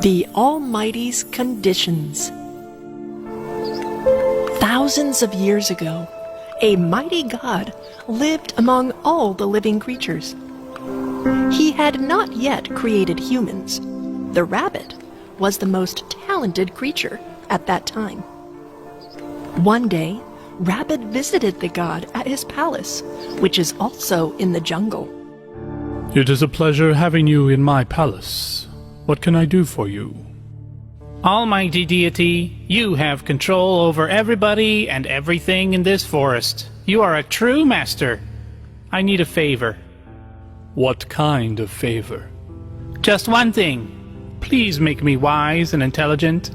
The Almighty's Conditions. Thousands of years ago, a mighty God lived among all the living creatures. He had not yet created humans. The rabbit was the most talented creature at that time. One day, Rabbit visited the god at his palace, which is also in the jungle. It is a pleasure having you in my palace. What can I do for you? Almighty deity, you have control over everybody and everything in this forest. You are a true master. I need a favor. What kind of favor? Just one thing. Please make me wise and intelligent.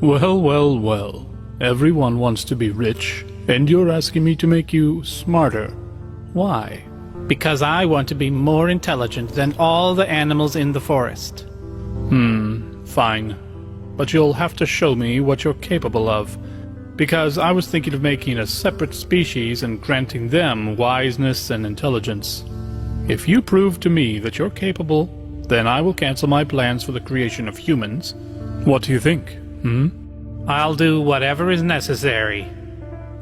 Well. Everyone wants to be rich, and you're asking me to make you smarter. Why? Because I want to be more intelligent than all the animals in the forest. Fine. But you'll have to show me what you're capable of, because I was thinking of making a separate species and granting them wiseness and intelligence. If you prove to me that you're capable, then I will cancel my plans for the creation of humans. What do you think? I'll do whatever is necessary.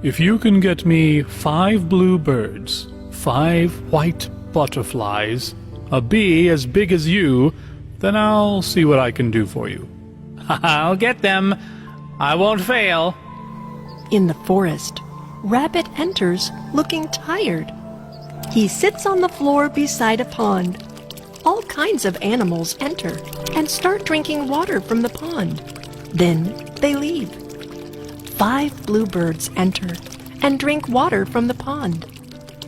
If you can get me 5 blue birds, 5 white butterflies, a bee as big as you, then I'll see what I can do for you. I'll get them. I won't fail. In the forest, Rabbit enters looking tired. He sits on the floor beside a pond. All kinds of animals enter and start drinking water from the pond. Then they leave. 5 bluebirds enter and drink water from the pond.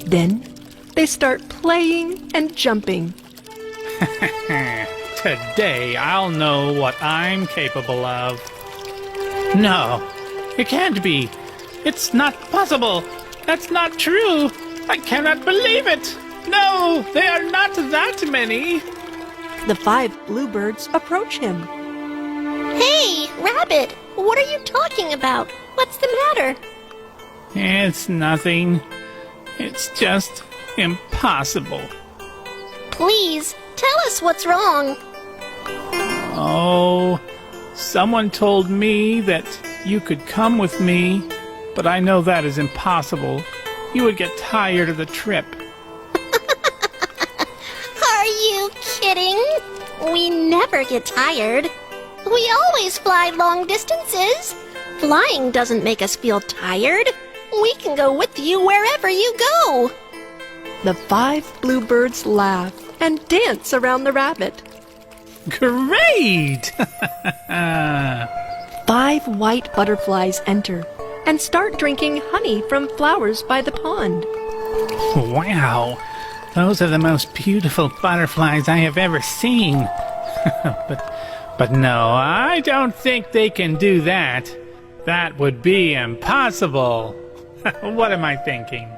Then they start playing and jumping. Today I'll know what I'm capable of. No, it can't be. It's not possible. That's not true. I cannot believe it. No, they are not that many. The 5 bluebirds approach him. Hey, Rabbit, what are you talking about? What's the matter? It's nothing. It's just impossible. Please, tell us what's wrong. Oh, someone told me that you could come with me, but I know that is impossible. You would get tired of the trip. Are you kidding? We never get tired. We always fly long distances. Flying doesn't make us feel tired. We can go with you wherever you go. The 5 bluebirds laugh and dance around the rabbit. Great! 5 white butterflies enter and start drinking honey from flowers by the pond. Wow, those are the most beautiful butterflies I have ever seen. But no, I don't think they can do that. That would be impossible. What am I thinking?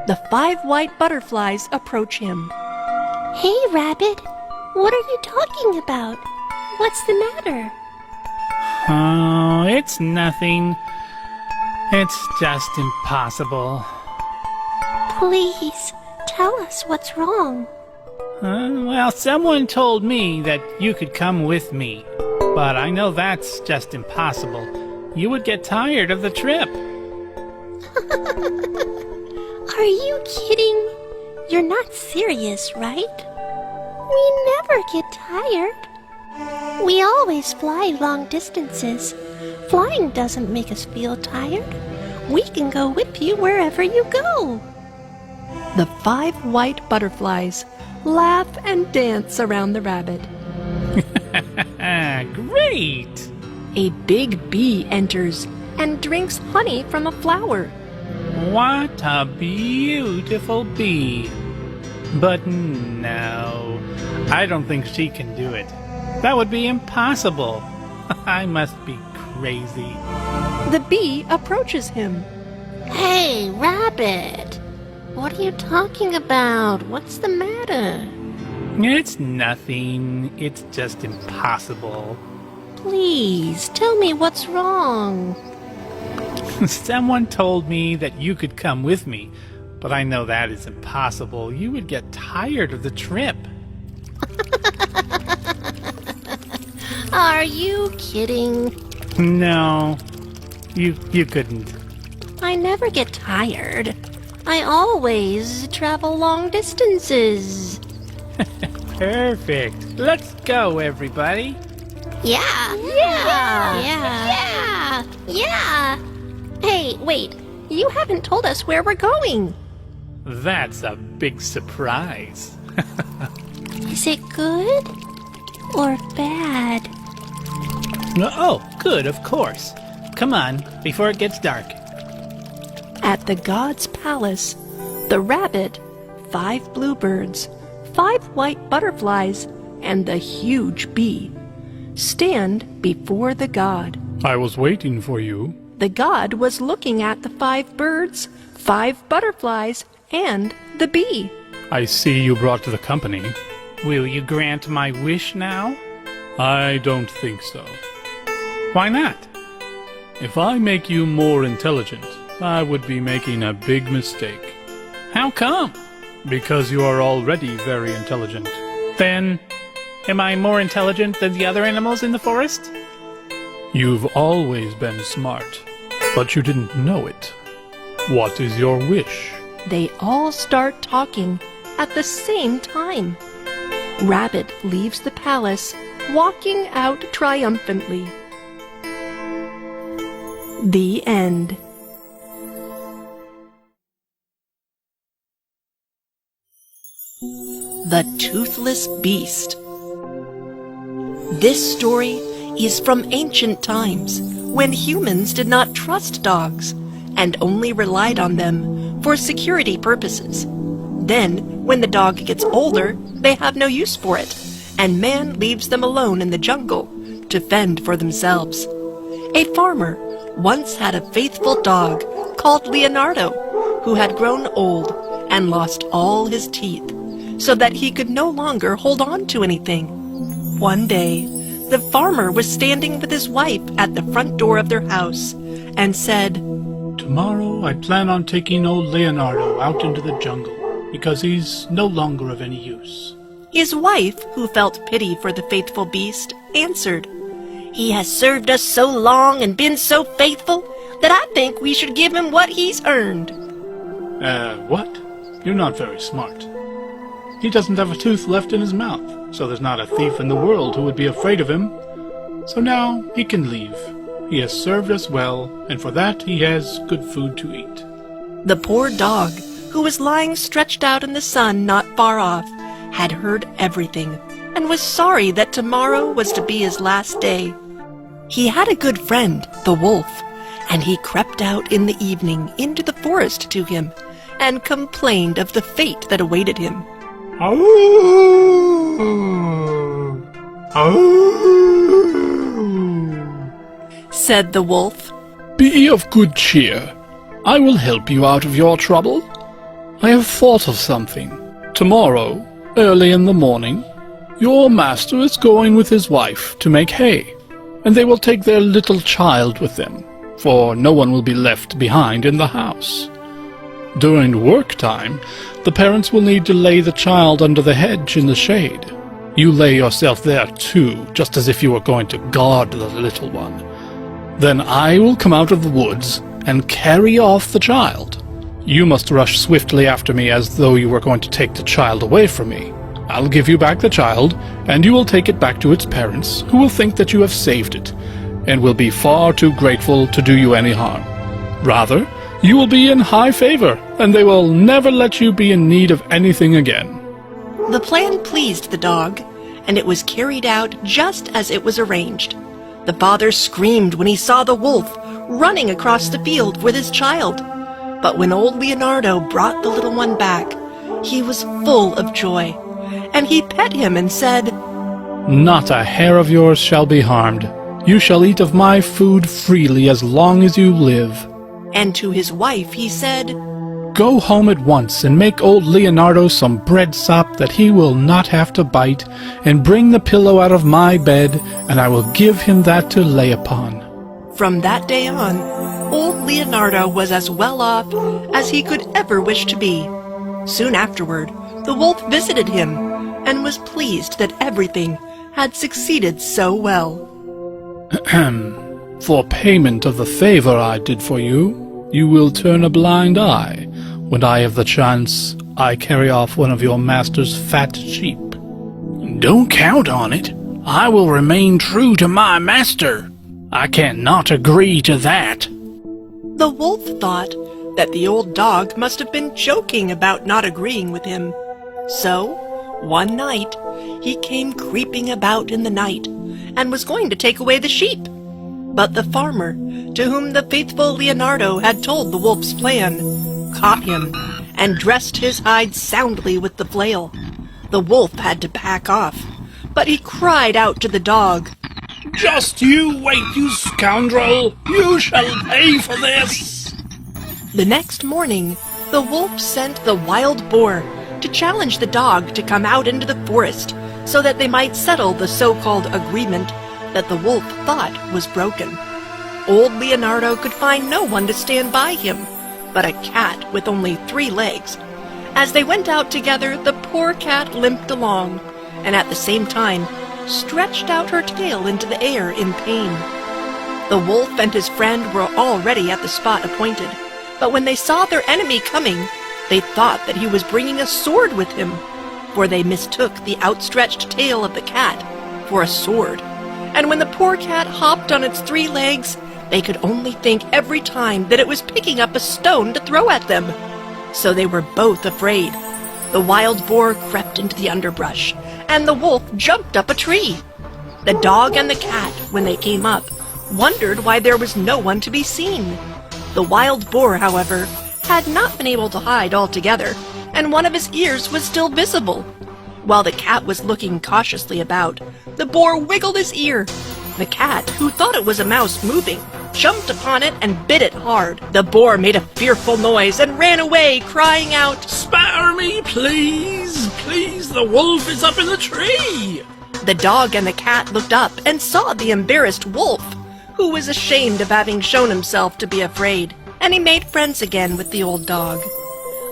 The 5 white butterflies approach him. Hey, Rabbit, what are you talking about? What's the matter? Oh, it's nothing. It's just impossible. Please, tell us what's wrong. Well, someone told me that you could come with me, but I know that's just impossible. You would get tired of the trip. Are you kidding? You're not serious, right? We never get tired. We always fly long distances. Flying doesn't make us feel tired. We can go with you wherever you go. The 5 white butterflies laugh and dance around the rabbit. Great! A big bee enters and drinks honey from a flower. What a beautiful bee. But no, I don't think she can do it. That would be impossible. I must be crazy. The bee approaches him. Hey, Rabbit! What are you talking about? What's the matter? It's nothing. It's just impossible. Please, tell me what's wrong. Someone told me that you could come with me, but I know that is impossible. You would get tired of the trip. Are you kidding? No, you couldn't. I never get tired. I always travel long distances. Perfect. Let's go, everybody. Yeah. Hey, wait. You haven't told us where we're going. That's a big surprise. Is it good or bad? Oh, good, of course. Come on, before it gets dark. At the god's palace, the rabbit, 5 bluebirds, 5 white butterflies, and the huge bee stand before the god. I was waiting for you. The god was looking at the 5 birds, 5 butterflies, and the bee. I see you brought the company. Will you grant my wish now? I don't think so. Why not? If I make you more intelligent, I would be making a big mistake. How come? Because you are already very intelligent. Then, am I more intelligent than the other animals in the forest? You've always been smart, but you didn't know it. What is your wish? They all start talking at the same time. Rabbit leaves the palace, walking out triumphantly. The end. The Toothless Beast. This story is from ancient times, when humans did not trust dogs and only relied on them for security purposes. Then, when the dog gets older, they have no use for it, and man leaves them alone in the jungle to fend for themselves. A farmer once had a faithful dog called Leonardo, who had grown old and lost all his teeth, so that he could no longer hold on to anything. One day, the farmer was standing with his wife at the front door of their house and said, Tomorrow I plan on taking old Leonardo out into the jungle, because he's no longer of any use. His wife, who felt pity for the faithful beast, answered, He has served us so long and been so faithful that I think we should give him what he's earned. What? You're not very smart. He doesn't have a tooth left in his mouth, so there's not a thief in the world who would be afraid of him. So now he can leave. He has served us well, and for that he has good food to eat. The poor dog, who was lying stretched out in the sun not far off, had heard everything and was sorry that tomorrow was to be his last day. He had a good friend, the wolf, and he crept out in the evening into the forest to him and complained of the fate that awaited him. Said the wolf, Be of good cheer. I will help you out of your trouble. I have thought of something. Tomorrow, early in the morning, your master is going with his wife to make hay, and they will take their little child with them, for no one will be left behind in the house. During work time, the parents will need to lay the child under the hedge in the shade. You lay yourself there too, just as if you were going to guard the little one. Then I will come out of the woods and carry off the child. You must rush swiftly after me as though you were going to take the child away from me. I'll give you back the child, and you will take it back to its parents, who will think that you have saved it, and will be far too grateful to do you any harm. Rather, you will be in high favor, and they will never let you be in need of anything again. The plan pleased the dog, and it was carried out just as it was arranged. The father screamed when he saw the wolf running across the field with his child. But when old Leonardo brought the little one back, he was full of joy, and he pet him and said, Not a hair of yours shall be harmed. You shall eat of my food freely as long as you live. And to his wife he said, Go home at once and make old Leonardo some bread sop that he will not have to bite, and bring the pillow out of my bed, and I will give him that to lay upon. From that day on, old Leonardo was as well off as he could ever wish to be. Soon afterward, the wolf visited him and was pleased that everything had succeeded so well. For payment of the favor I did for you, you will turn a blind eye. When I have the chance, I carry off one of your master's fat sheep. Don't count on it. I will remain true to my master. I cannot agree to that. The wolf thought that the old dog must have been joking about not agreeing with him. So, one night, he came creeping about in the night and was going to take away the sheep. But the farmer, to whom the faithful Leonardo had told the wolf's plan, caught him and dressed his hide soundly with the flail. The wolf had to back off, but he cried out to the dog, Just you wait, you scoundrel! You shall pay for this! The next morning, the wolf sent the wild boar to challenge the dog to come out into the forest so that they might settle the so-called agreement that the wolf thought was broken. Old Leonardo could find no one to stand by him, but a cat with only 3 legs. As they went out together, the poor cat limped along, and at the same time stretched out her tail into the air in pain. The wolf and his friend were already at the spot appointed, but when they saw their enemy coming, they thought that he was bringing a sword with him, for they mistook the outstretched tail of the cat for a sword. And when the poor cat hopped on its 3 legs, they could only think every time that it was picking up a stone to throw at them. So they were both afraid. The wild boar crept into the underbrush, and the wolf jumped up a tree. The dog and the cat, when they came up, wondered why there was no one to be seen. The wild boar, however, had not been able to hide altogether, and one of his ears was still visible. While the cat was looking cautiously about, the boar wiggled his ear. The cat, who thought it was a mouse moving, jumped upon it and bit it hard. The boar made a fearful noise and ran away, crying out, Spare me, please! Please, the wolf is up in the tree! The dog and the cat looked up and saw the embarrassed wolf, who was ashamed of having shown himself to be afraid, and he made friends again with the old dog.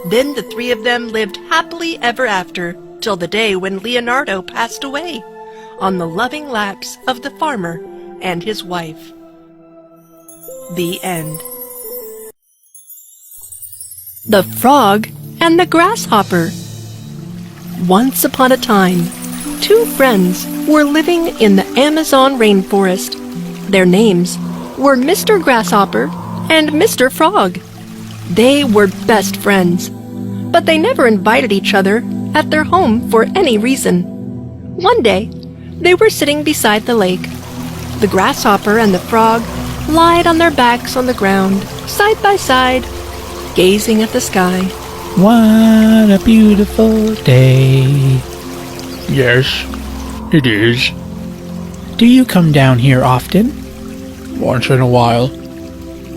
Then the 3 of them lived happily ever after, till the day when Leonardo passed away, on the loving laps of the farmer and his wife. The end. The Frog and the Grasshopper. Once upon a time, 2 friends were living in the Amazon rainforest. Their names were Mr. Grasshopper and Mr. Frog. They were best friends, but they never invited each other at their home for any reason. One day, they were sitting beside the lake. The grasshopper and the frog lied on their backs on the ground, side by side, gazing at the sky. What a beautiful day. Yes, it is. Do you come down here often? Once in a while.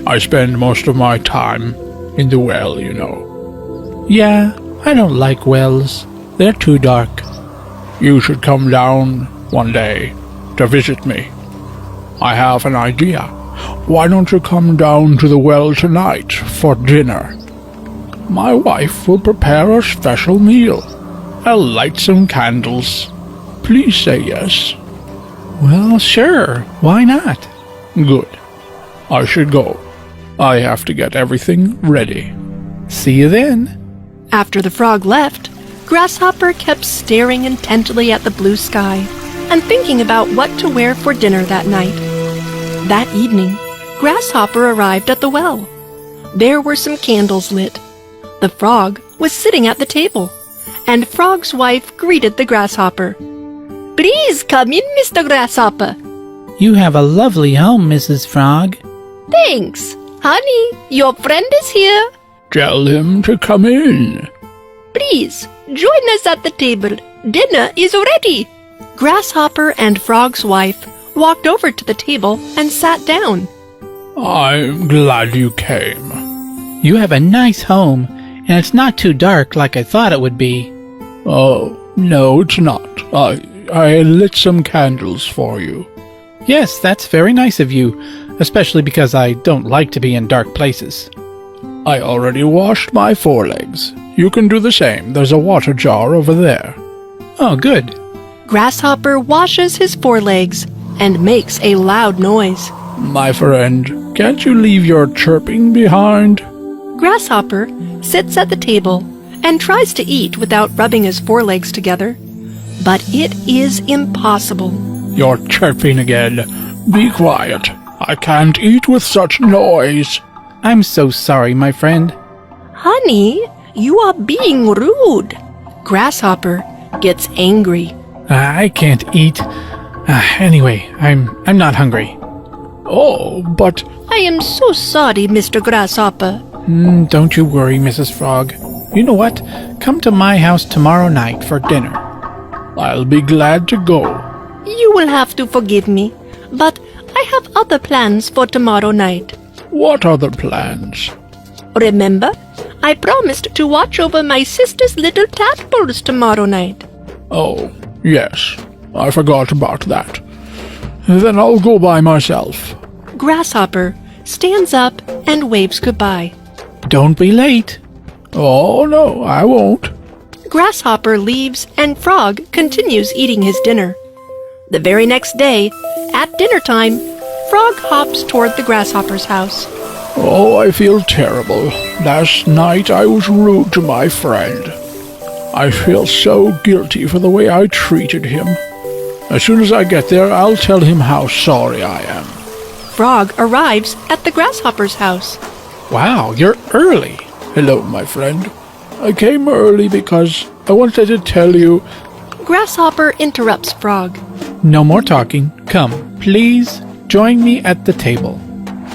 I spend most of my time in the well, you know. Yeah, I don't like wells. They're too dark. You should come down one day to visit me. I have an idea. Why don't you come down to the well tonight for dinner? My wife will prepare a special meal. I'll light some candles. Please say yes. Well, sure. Why not? Good. I should go. I have to get everything ready. See you then. After the frog left, Grasshopper kept staring intently at the blue sky and thinking about what to wear for dinner that night. That evening, Grasshopper arrived at the well. There were some candles lit. The frog was sitting at the table, and Frog's wife greeted the Grasshopper. "Please come in, Mr. Grasshopper." You have a lovely home, Mrs. Frog. "Thanks. Honey, your friend is here. Tell him to come in. Please, join us at the table. Dinner is ready." Grasshopper and Frog's wife walked over to the table and sat down. I'm glad you came. You have a nice home, and it's not too dark like I thought it would be. Oh, no, it's not. I lit some candles for you. Yes, that's very nice of you, especially because I don't like to be in dark places. I already washed my forelegs. You can do the same. There's a water jar over there. Oh, good. Grasshopper washes his forelegs and makes a loud noise. My friend, can't you leave your chirping behind? Grasshopper sits at the table and tries to eat without rubbing his forelegs together. But it is impossible. You're chirping again. Be quiet. I can't eat with such noise. I'm so sorry, my friend. Honey, you are being rude. Grasshopper gets angry. I can't eat. Anyway, I'm not hungry. Oh, but I am so sorry, Mr. Grasshopper. Don't you worry, Mrs. Frog. You know what? Come to my house tomorrow night for dinner. I'll be glad to go. You will have to forgive me, but I have other plans for tomorrow night. What other plans? Remember, I promised to watch over my sister's little tadpoles tomorrow night. Oh, yes. I forgot about that. Then I'll go by myself. Grasshopper stands up and waves goodbye. Don't be late. Oh, no, I won't. Grasshopper leaves and Frog continues eating his dinner. The very next day, at dinner time, Frog hops toward the Grasshopper's house. Oh, I feel terrible. Last night I was rude to my friend. I feel so guilty for the way I treated him. As soon as I get there, I'll tell him how sorry I am. Frog arrives at the Grasshopper's house. Wow, you're early. Hello, my friend. I came early because I wanted to tell you. Grasshopper interrupts Frog. No more talking. Come, please join me at the table.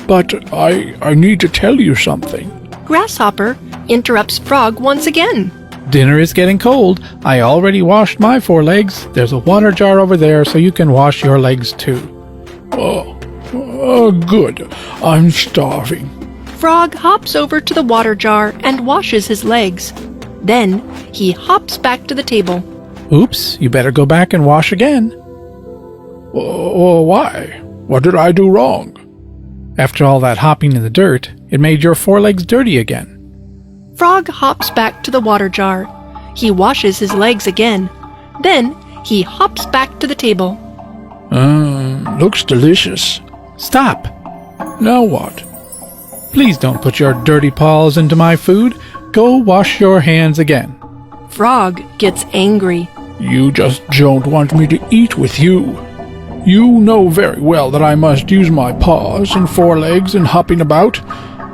But I need to tell you something. Grasshopper interrupts Frog once again. Dinner is getting cold. I already washed my forelegs. There's a water jar over there so you can wash your legs too. Oh, good. I'm starving. Frog hops over to the water jar and washes his legs. Then he hops back to the table. Oops, you better go back and wash again. Why? What did I do wrong? After all that hopping in the dirt, it made your forelegs dirty again. Frog hops back to the water jar. He washes his legs again. Then he hops back to the table. Looks delicious. Stop! Now what? Please don't put your dirty paws into my food. Go wash your hands again. Frog gets angry. You just don't want me to eat with you. You know very well that I must use my paws and forelegs in hopping about.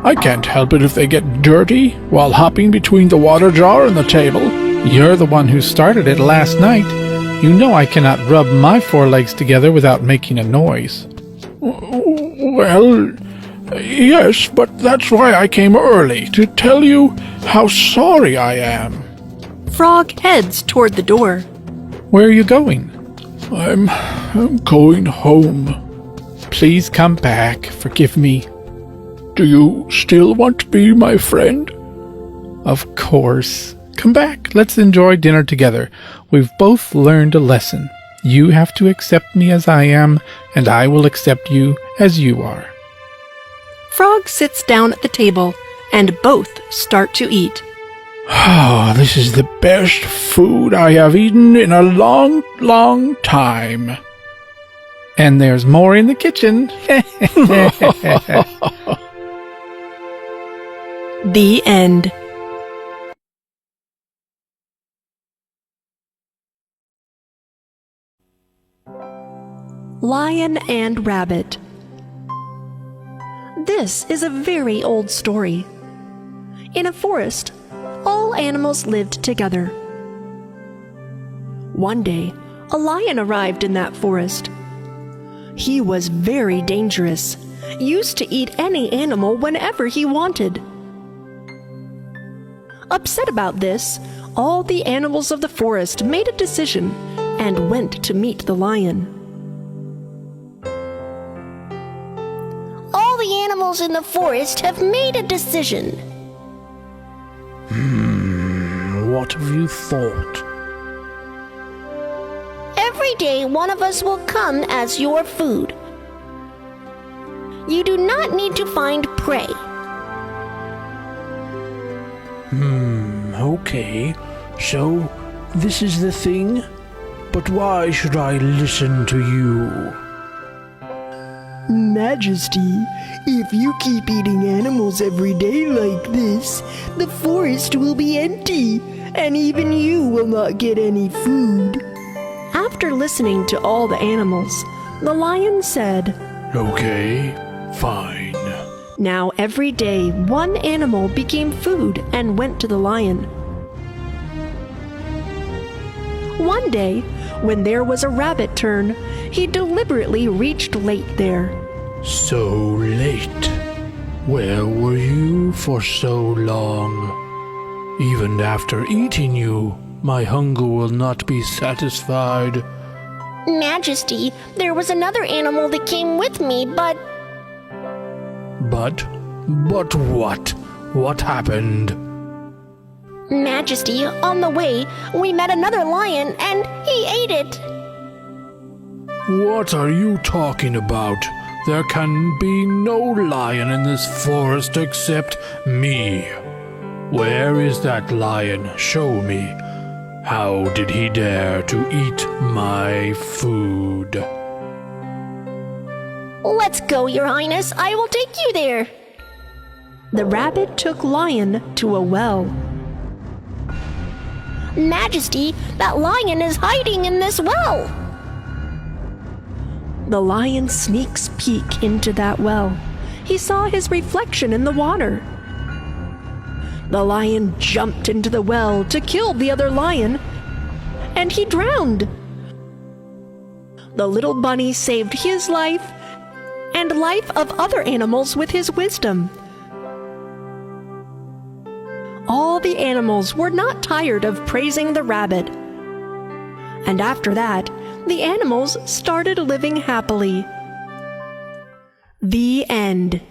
I can't help it if they get dirty while hopping between the water jar and the table. You're the one who started it last night. You know I cannot rub my forelegs together without making a noise. Well, yes, but that's why I came early, to tell you how sorry I am. Frog heads toward the door. Where are you going? I'm going home. Please come back. Forgive me. Do you still want to be my friend? Of course. Come back. Let's enjoy dinner together. We've both learned a lesson. You have to accept me as I am, and I will accept you as you are. Frog sits down at the table, and both start to eat. Oh, this is the best food I have eaten in a long, long time. And there's more in the kitchen. The end. Lion and Rabbit. This is a very old story. In a forest, all animals lived together. One day, a lion arrived in that forest. He was very dangerous, used to eat any animal whenever he wanted. Upset about this, all the animals of the forest made a decision and went to meet the lion. All the animals in the forest have made a decision. What have you thought? Every day one of us will come as your food. You do not need to find prey. Okay, so this is the thing? But why should I listen to you? Majesty, if you keep eating animals every day like this, the forest will be empty, and even you will not get any food. After listening to all the animals, the lion said, Okay, fine. Now every day one animal became food and went to the lion. One day, when there was a rabbit turn, he deliberately reached late there. So late. Where were you for so long? Even after eating you, my hunger will not be satisfied. Majesty, there was another animal that came with me, but But what? What happened? Majesty, on the way, we met another lion and he ate it. What are you talking about? There can be no lion in this forest except me. Where is that lion? Show me. How did he dare to eat my food? Let's go, Your Highness. I will take you there. The rabbit took Lion to a well. Majesty, that lion is hiding in this well. The lion sneaks peek into that well. He saw his reflection in the water. The lion jumped into the well to kill the other lion, and he drowned. The little bunny saved his life and life of other animals with his wisdom. All the animals were not tired of praising the rabbit. And after that, the animals started living happily. The end.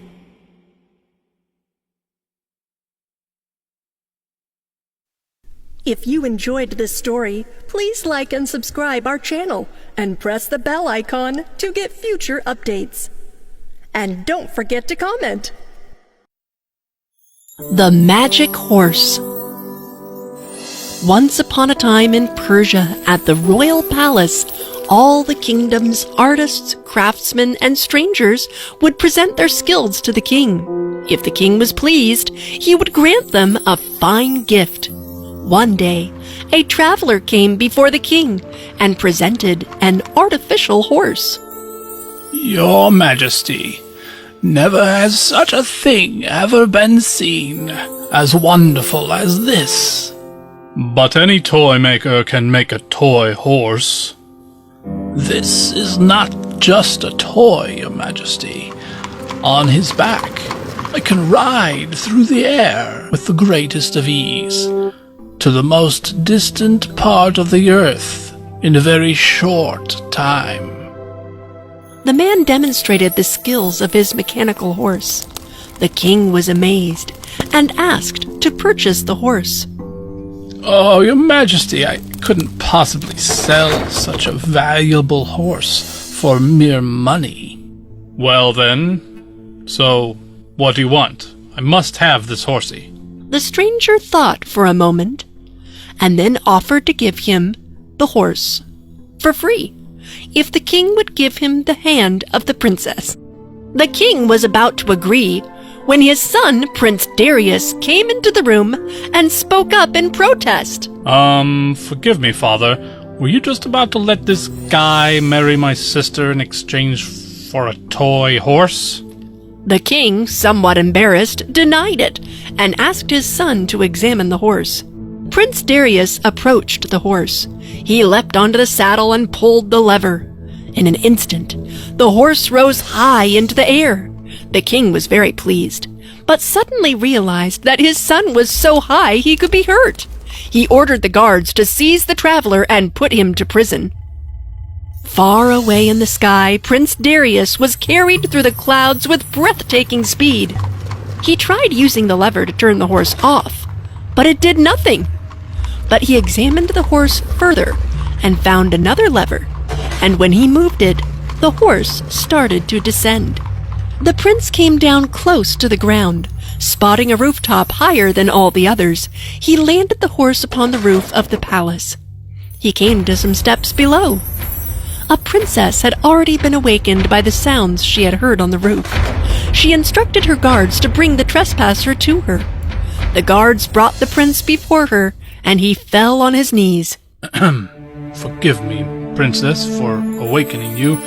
If you enjoyed this story, please like and subscribe our channel and press the bell icon to get future updates. And don't forget to comment. The Magic Horse. Once upon a time in Persia, at the royal palace, all the kingdom's artists, craftsmen, and strangers would present their skills to the king. If the king was pleased, he would grant them a fine gift. One day, a traveler came before the king and presented an artificial horse. Your Majesty, never has such a thing ever been seen, as wonderful as this. But any toy maker can make a toy horse. This is not just a toy, Your Majesty. On his back, I can ride through the air with the greatest of ease, to the most distant part of the earth in a very short time. The man demonstrated the skills of his mechanical horse. The king was amazed and asked to purchase the horse. Oh, Your Majesty, I couldn't possibly sell such a valuable horse for mere money. Well then, so what do you want? I must have this horsey. The stranger thought for a moment and then offered to give him the horse for free if the king would give him the hand of the princess. The king was about to agree when his son, Prince Darius, came into the room and spoke up in protest. Forgive me, father. Were you just about to let this guy marry my sister in exchange for a toy horse? The king, somewhat embarrassed, denied it and asked his son to examine the horse. Prince Darius approached the horse. He leapt onto the saddle and pulled the lever. In an instant, the horse rose high into the air. The king was very pleased, but suddenly realized that his son was so high he could be hurt. He ordered the guards to seize the traveler and put him to prison. Far away in the sky, Prince Darius was carried through the clouds with breathtaking speed. He tried using the lever to turn the horse off, but it did nothing. But he examined the horse further and found another lever, and when he moved it, the horse started to descend. The prince came down close to the ground. Spotting a rooftop higher than all the others, he landed the horse upon the roof of the palace. He came to some steps below. A princess had already been awakened by the sounds she had heard on the roof. She instructed her guards to bring the trespasser to her. The guards brought the prince before her, and he fell on his knees. Forgive me, princess, for awakening you.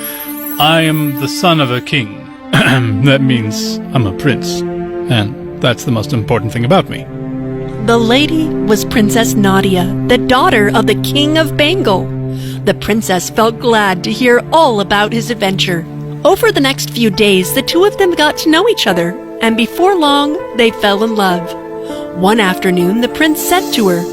I am the son of a king. That means I'm a prince, and that's the most important thing about me. The lady was Princess Nadia, the daughter of the King of Bengal. The princess felt glad to hear all about his adventure. Over the next few days, the two of them got to know each other, and before long, they fell in love. One afternoon, the prince said to her,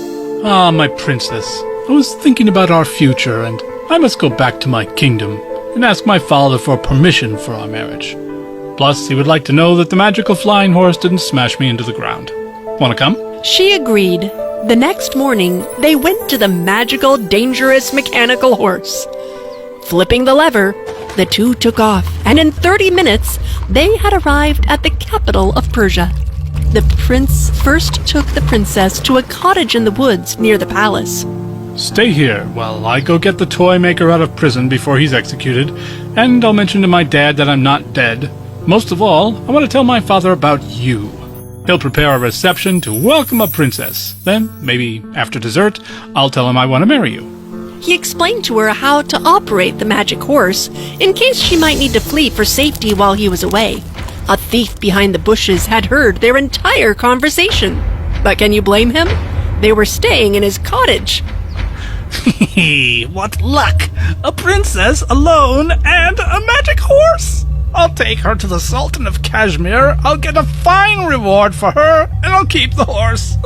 Ah, my princess, I was thinking about our future, and I must go back to my kingdom and ask my father for permission for our marriage. Plus, he would like to know that the magical flying horse didn't smash me into the ground. Want to come? She agreed. The next morning, they went to the magical, dangerous mechanical horse. Flipping the lever, the two took off, and in 30 minutes, they had arrived at the capital of Persia. The prince first took the princess to a cottage in the woods near the palace. Stay here while I go get the toy maker out of prison before he's executed, and I'll mention to my dad that I'm not dead. Most of all, I want to tell my father about you. He'll prepare a reception to welcome a princess. Then, maybe after dessert, I'll tell him I want to marry you. He explained to her how to operate the magic horse in case she might need to flee for safety while he was away. A thief behind the bushes had heard their entire conversation. But can you blame him? They were staying in his cottage. What luck! A princess alone and a magic horse! I'll take her to the Sultan of Kashmir, I'll get a fine reward for her, and I'll keep the horse.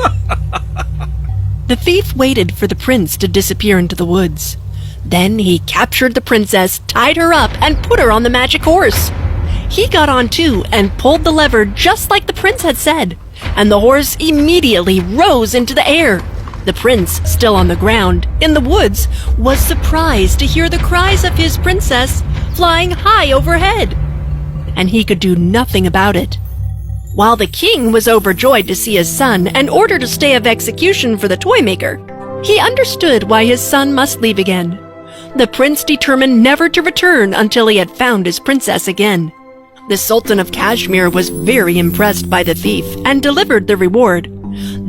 The thief waited for the prince to disappear into the woods. Then he captured the princess, tied her up, and put her on the magic horse. He got on too and pulled the lever just like the prince had said, and the horse immediately rose into the air. The prince, still on the ground, in the woods, was surprised to hear the cries of his princess flying high overhead. And he could do nothing about it. While the king was overjoyed to see his son and ordered a stay of execution for the toy maker, he understood why his son must leave again. The prince determined never to return until he had found his princess again. The Sultan of Kashmir was very impressed by the thief and delivered the reward.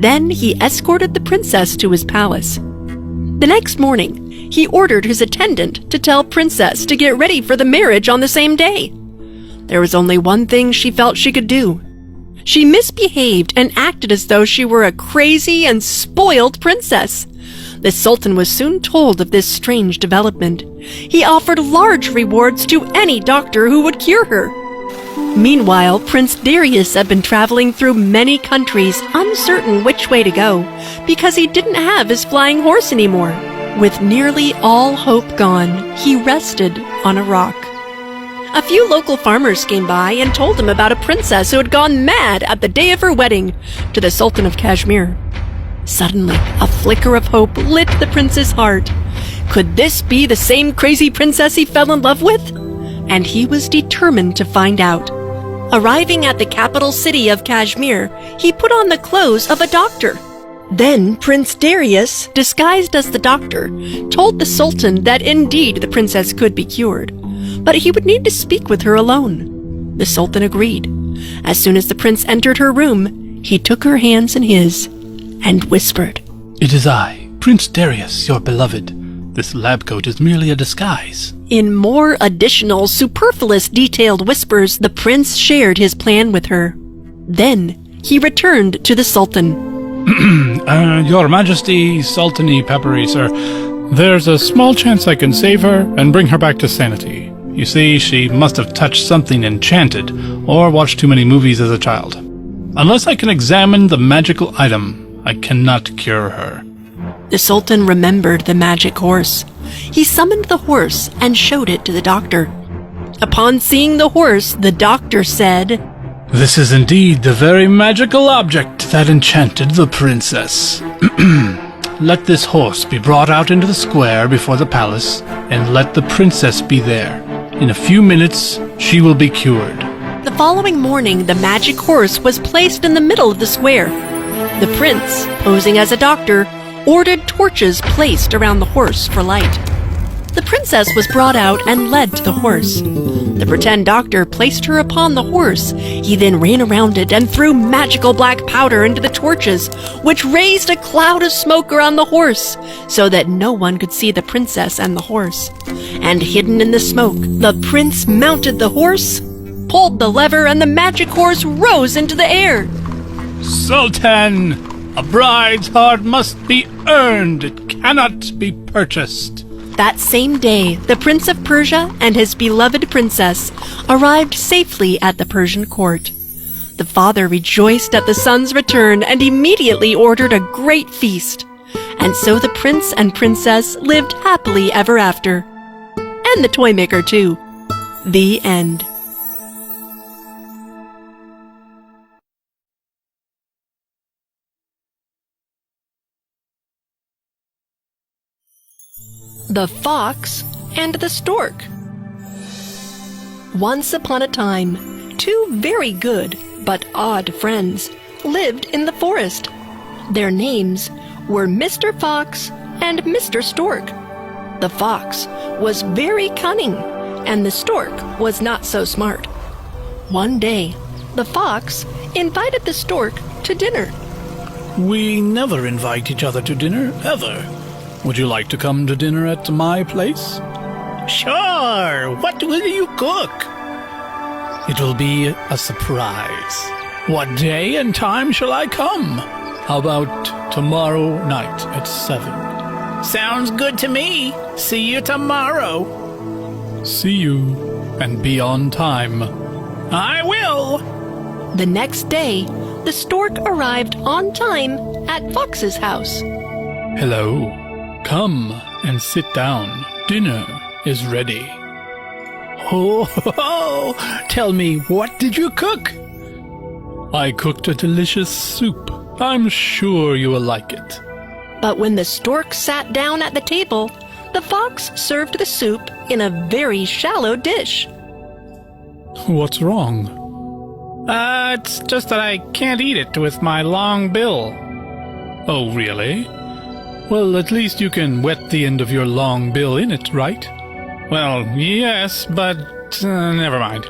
Then he escorted the princess to his palace. The next morning, he ordered his attendant to tell Princess to get ready for the marriage on the same day. There was only one thing she felt she could do. She misbehaved and acted as though she were a crazy and spoiled princess. The Sultan was soon told of this strange development. He offered large rewards to any doctor who would cure her. Meanwhile, Prince Darius had been traveling through many countries, uncertain which way to go, because he didn't have his flying horse anymore. With nearly all hope gone, he rested on a rock. A few local farmers came by and told him about a princess who had gone mad at the day of her wedding to the Sultan of Kashmir. Suddenly, a flicker of hope lit the prince's heart. Could this be the same crazy princess he fell in love with? And he was determined to find out. Arriving at the capital city of Kashmir, he put on the clothes of a doctor. Then Prince Darius, disguised as the doctor, told the Sultan that indeed the princess could be cured, but he would need to speak with her alone. The Sultan agreed. As soon as the prince entered her room, he took her hands in his and whispered, It is I, Prince Darius, your beloved. This lab coat is merely a disguise. In more additional, superfluous, detailed whispers, the prince shared his plan with her. Then he returned to the Sultan. Your Majesty, Sultany Peppery, sir. There's a small chance I can save her and bring her back to sanity. You see, she must have touched something enchanted or watched too many movies as a child. Unless I can examine the magical item, I cannot cure her. The Sultan remembered the magic horse. He summoned the horse and showed it to the doctor. Upon seeing the horse, the doctor said, This is indeed the very magical object that enchanted the princess. Let this horse be brought out into the square before the palace, and let the princess be there. In a few minutes, she will be cured. The following morning, the magic horse was placed in the middle of the square. The prince, posing as a doctor, ordered torches placed around the horse for light. The princess was brought out and led to the horse. The pretend doctor placed her upon the horse. He then ran around it and threw magical black powder into the torches, which raised a cloud of smoke around the horse, so that no one could see the princess and the horse. And hidden in the smoke, the prince mounted the horse, pulled the lever, and the magic horse rose into the air. Sultan! A bride's heart must be earned. It cannot be purchased. That same day, the Prince of Persia and his beloved princess arrived safely at the Persian court. The father rejoiced at the son's return and immediately ordered a great feast. And so the prince and princess lived happily ever after. And the toy maker, too. The end. The Fox and the Stork. Once upon a time, two very good but odd friends lived in the forest. Their names were Mr. Fox and Mr. Stork. The fox was very cunning, and the stork was not so smart. One day, the fox invited the stork to dinner. We never invite each other to dinner, ever. Would you like to come to dinner at my place? Sure. What will you cook? It will be a surprise. What day and time shall I come? How about tomorrow night at 7? Sounds good to me. See you tomorrow. See you, and be on time. I will. The next day, the stork arrived on time at Fox's house. Hello. Come and sit down. Dinner is ready. Oh, tell me, what did you cook? I cooked a delicious soup. I'm sure you will like it. But when the stork sat down at the table, the fox served the soup in a very shallow dish. What's wrong? It's just that I can't eat it with my long bill. Oh, really? Well, at least you can wet the end of your long bill in it, right? Well, yes, but never mind.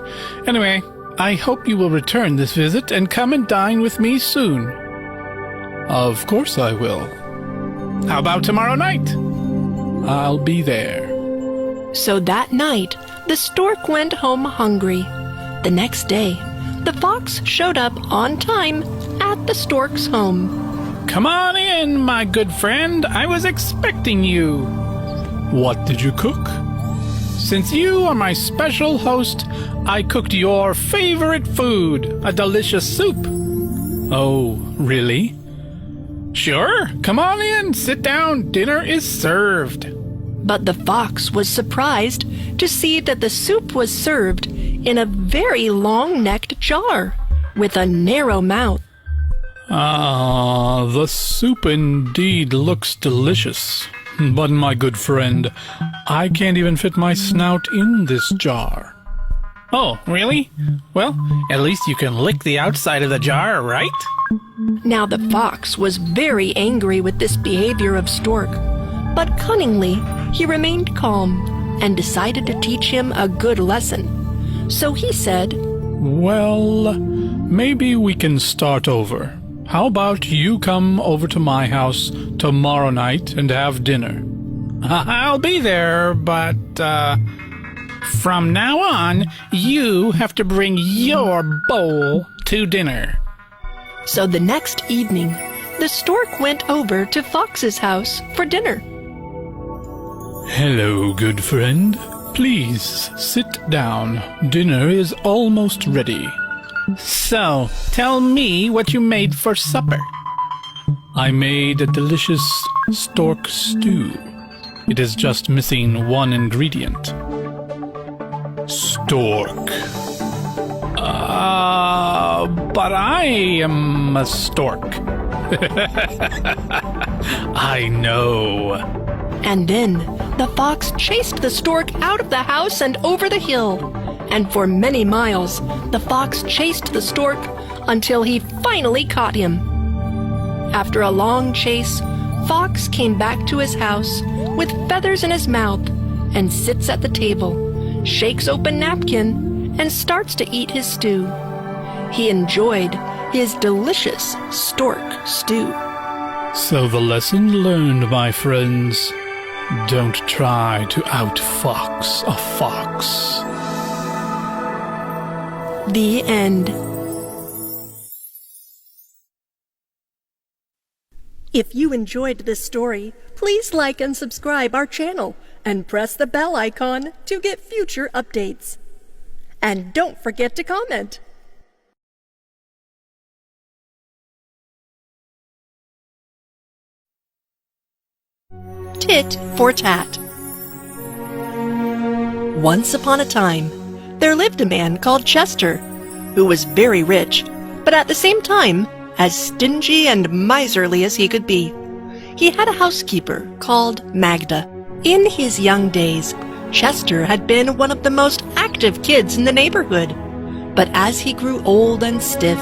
Anyway, I hope you will return this visit and come and dine with me soon. Of course I will. How about tomorrow night? I'll be there. So that night, the stork went home hungry. The next day, the fox showed up on time at the stork's home. Come on in, my good friend. I was expecting you. What did you cook? Since you are my special host, I cooked your favorite food, a delicious soup. Oh, really? Sure. Come on in. Sit down. Dinner is served. But the fox was surprised to see that the soup was served in a very long-necked jar with a narrow mouth. Ah, the soup indeed looks delicious. But my good friend, I can't even fit my snout in this jar. Oh, really? Well, at least you can lick the outside of the jar, right? Now the fox was very angry with this behavior of Stork, but cunningly he remained calm and decided to teach him a good lesson. So he said, Well, maybe we can start over. How about you come over to my house tomorrow night and have dinner? I'll be there, but, from now on, you have to bring your bowl to dinner. So the next evening, the stork went over to Fox's house for dinner. Hello, good friend. Please sit down. Dinner is almost ready. So, tell me what you made for supper. I made a delicious stork stew. It is just missing one ingredient. Stork. But I am a stork. I know. And then the fox chased the stork out of the house and over the hill. And for many miles, the fox chased the stork until he finally caught him. After a long chase, Fox came back to his house with feathers in his mouth and sits at the table, shakes open napkin, and starts to eat his stew. He enjoyed his delicious stork stew. So the lesson learned, my friends, don't try to outfox a fox. The end. If you enjoyed this story, please like and subscribe our channel and press the bell icon to get future updates. And don't forget to comment. Tit for Tat. Once upon a time, there lived a man called Chester, who was very rich, but at the same time, as stingy and miserly as he could be. He had a housekeeper called Magda. In his young days, Chester had been one of the most active kids in the neighborhood, but as he grew old and stiff,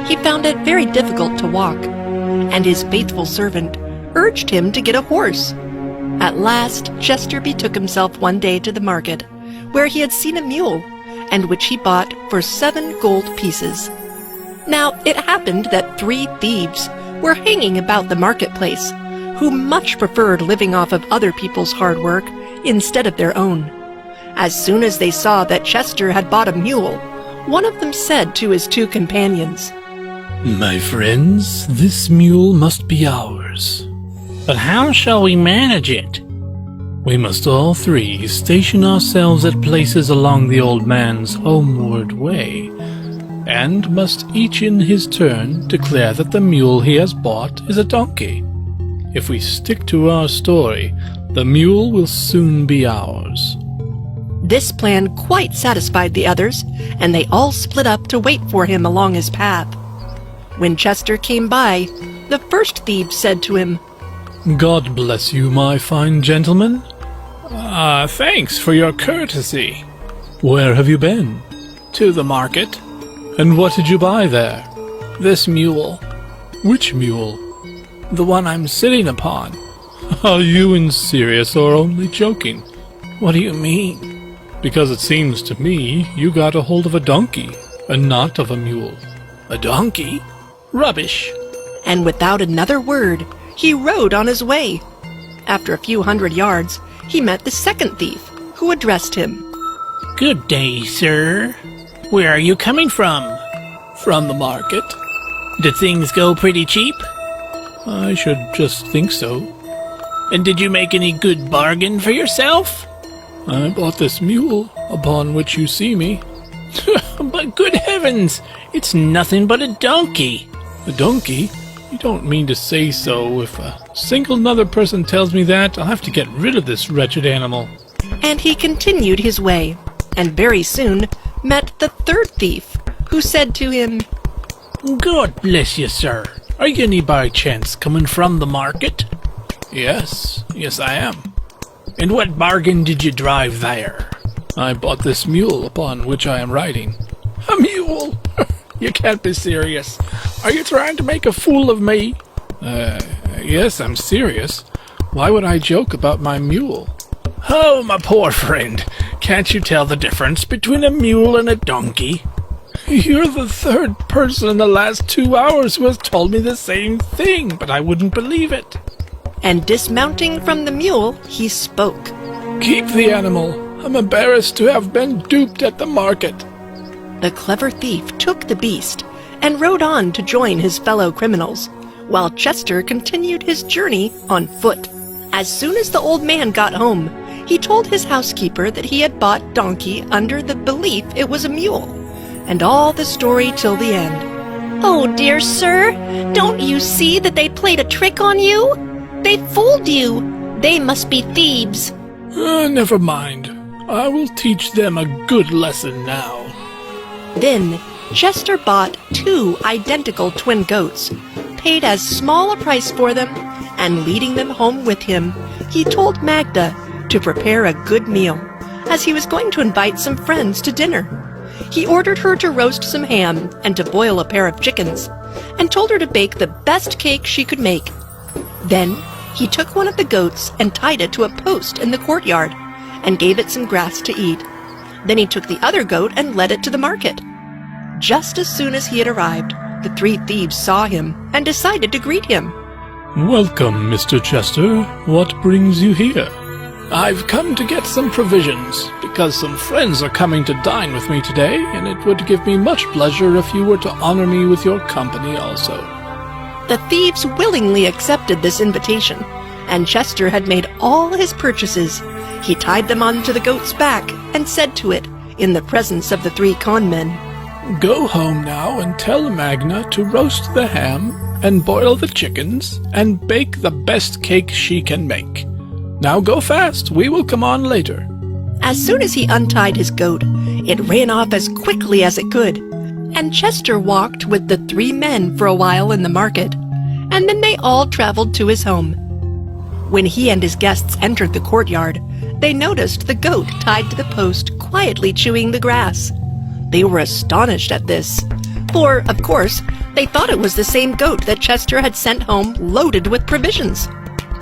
he found it very difficult to walk, and his faithful servant urged him to get a horse. At last, Chester betook himself one day to the market, where he had seen a mule, and which he bought for 7 gold pieces. Now, it happened that 3 thieves were hanging about the marketplace, who much preferred living off of other people's hard work instead of their own. As soon as they saw that Chester had bought a mule, one of them said to his 2 companions, My friends, this mule must be ours. But how shall we manage it? We must all 3 station ourselves at places along the old man's homeward way, and must each in his turn declare that the mule he has bought is a donkey. If we stick to our story, the mule will soon be ours. This plan quite satisfied the others, and they all split up to wait for him along his path. When Chester came by, the first thief said to him, God bless you, my fine gentleman. Thanks for your courtesy. Where have you been? To the market. And what did you buy there? This mule. Which mule? The one I'm sitting upon. Are you serious or only joking? What do you mean? Because it seems to me you got a hold of a donkey, and not of a mule. A donkey? Rubbish. And without another word, he rode on his way. After a few hundred yards, he met the second thief, who addressed him. Good day, sir. Where are you coming from? From the market. Did things go pretty cheap? I should just think so. And did you make any good bargain for yourself? I bought this mule, upon which you see me. But good heavens, it's nothing but a donkey. A donkey? You don't mean to say so. If a single other person tells me that, I'll have to get rid of this wretched animal. And he continued his way, and very soon met the third thief, who said to him, God bless you, sir. Are you any by chance coming from the market? Yes I am. And what bargain did you drive there? I bought this mule upon which I am riding. A mule? You can't be serious. Are you trying to make a fool of me? Yes, I'm serious. Why would I joke about my mule? Oh, my poor friend. Can't you tell the difference between a mule and a donkey? You're the third person in the last 2 hours who has told me the same thing, but I wouldn't believe it. And dismounting from the mule, he spoke. Keep the animal. I'm embarrassed to have been duped at the market. The clever thief took the beast and rode on to join his fellow criminals, while Chester continued his journey on foot. As soon as the old man got home, he told his housekeeper that he had bought Donkey under the belief it was a mule, and all the story till the end. Oh, dear sir, don't you see that they played a trick on you? They fooled you. They must be thieves. Never mind. I will teach them a good lesson now. Then Chester bought 2 identical twin goats, paid as small a price for them, and leading them home with him, he told Magda to prepare a good meal, as he was going to invite some friends to dinner. He ordered her to roast some ham and to boil a pair of chickens, and told her to bake the best cake she could make. Then He took one of the goats and tied it to a post in the courtyard and gave it some grass to eat. Then he took the other goat and led it to the market. Just as soon as he had arrived, the three thieves saw him and decided to greet him. Welcome, Mr. Chester. What brings you here? I've come to get some provisions, because some friends are coming to dine with me today, and it would give me much pleasure if you were to honor me with your company also. The thieves willingly accepted this invitation, and Chester had made all his purchases. He tied them onto the goat's back and said to it, in the presence of the three con men, Go home now and tell Magna to roast the ham and boil the chickens and bake the best cake she can make. Now go fast, we will come on later. As soon as he untied his goat, it ran off as quickly as it could, and Chester walked with the three men for a while in the market, and then they all traveled to his home. When he and his guests entered the courtyard, they noticed the goat tied to the post quietly chewing the grass. They were astonished at this, for, of course, they thought it was the same goat that Chester had sent home loaded with provisions.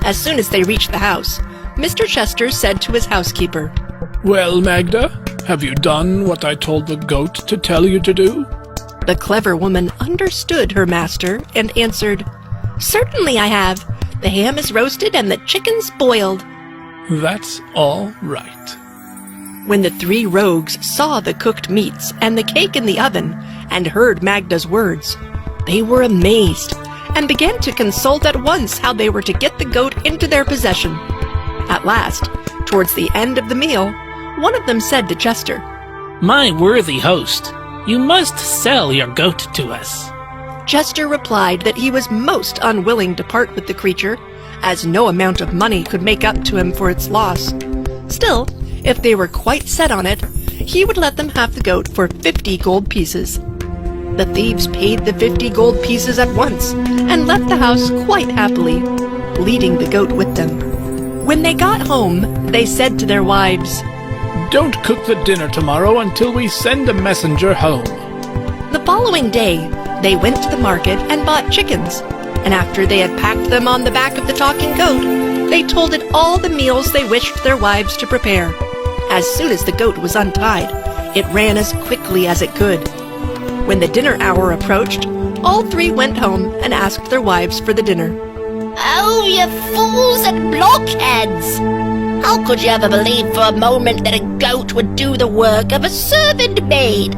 As soon as they reached the house, Mr. Chester said to his housekeeper, Well, Magda, have you done what I told the goat to tell you to do? The clever woman understood her master and answered, Certainly I have. The ham is roasted and the chickens boiled. That's all right. When the three rogues saw the cooked meats and the cake in the oven and heard Magda's words, they were amazed and began to consult at once how they were to get the goat into their possession. At last, towards the end of the meal, one of them said to Chester, My worthy host, you must sell your goat to us. Chester replied that he was most unwilling to part with the creature, as no amount of money could make up to him for its loss. Still, if they were quite set on it, he would let them have the goat for 50 gold pieces. The thieves paid the 50 gold pieces at once and left the house quite happily, leading the goat with them. When they got home, they said to their wives, Don't cook the dinner tomorrow until we send a messenger home. The following day, they went to the market and bought chickens, and after they had packed them on the back of the talking goat, they told it all the meals they wished their wives to prepare. As soon as the goat was untied, it ran as quickly as it could. When the dinner hour approached, all three went home and asked their wives for the dinner. Oh, you fools and blockheads! How could you ever believe for a moment that a goat would do the work of a servant maid?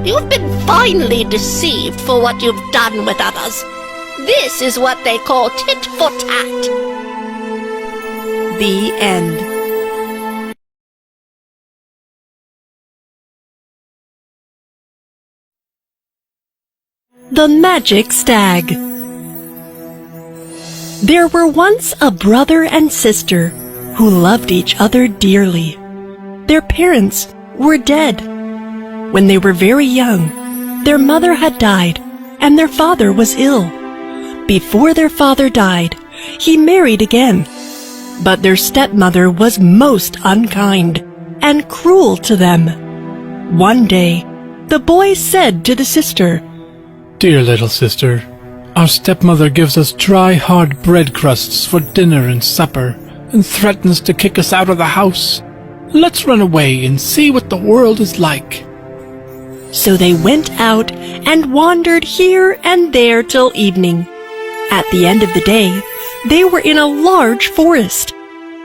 You've been finely deceived for what you've done with others. This is what they call tit for tat. The end. The Magic Stag. There were once a brother and sister who loved each other dearly. Their parents were dead. When they were very young, their mother had died and their father was ill. Before their father died, he married again. But their stepmother was most unkind and cruel to them. One day, the boy said to the sister, Dear little sister, our stepmother gives us dry, hard bread crusts for dinner and supper, and threatens to kick us out of the house. Let's run away and see what the world is like. So they went out and wandered here and there till evening. At the end of the day, they were in a large forest.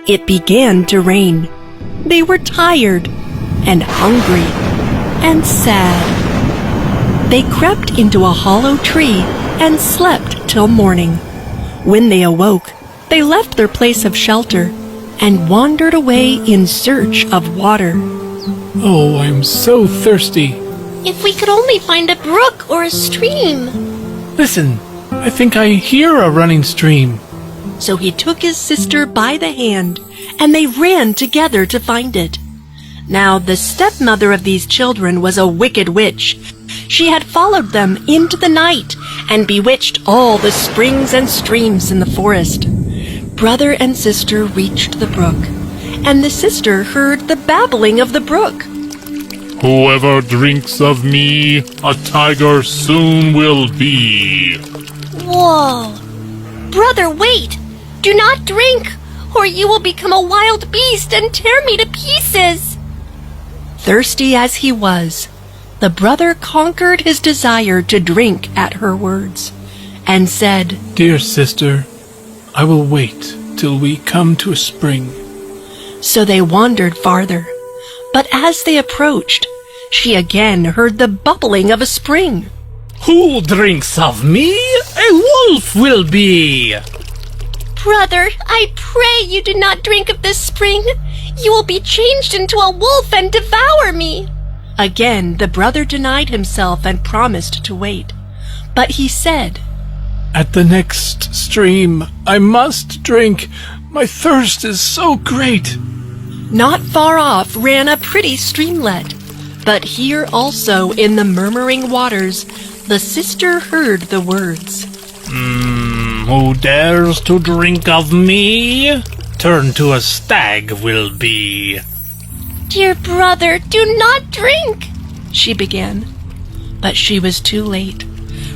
It began to rain. They were tired and hungry and sad. They crept into a hollow tree and slept till morning. When they awoke, they left their place of shelter and wandered away in search of water. Oh, I'm so thirsty. If we could only find a brook or a stream. Listen, I think I hear a running stream. So he took his sister by the hand, and they ran together to find it. Now the stepmother of these children was a wicked witch. She had followed them into the night and bewitched all the springs and streams in the forest. Brother and sister reached the brook, and the sister heard the babbling of the brook. Whoever drinks of me, a tiger soon will be. Whoa! Brother, wait! Do not drink, or you will become a wild beast and tear me to pieces. Thirsty as he was, the brother conquered his desire to drink at her words, and said, Dear sister, I will wait till we come to a spring. So they wandered farther, but as they approached, she again heard the bubbling of a spring. Who drinks of me, a wolf will be. Brother, I pray you do not drink of this spring. You will be changed into a wolf and devour me. Again the brother denied himself and promised to wait. But he said, At the next stream I must drink. My thirst is so great. Not far off ran a pretty streamlet, but here also in the murmuring waters the sister heard the words. Who dares to drink of me, turned to a stag will be. Dear brother, do not drink, She began, but she was too late,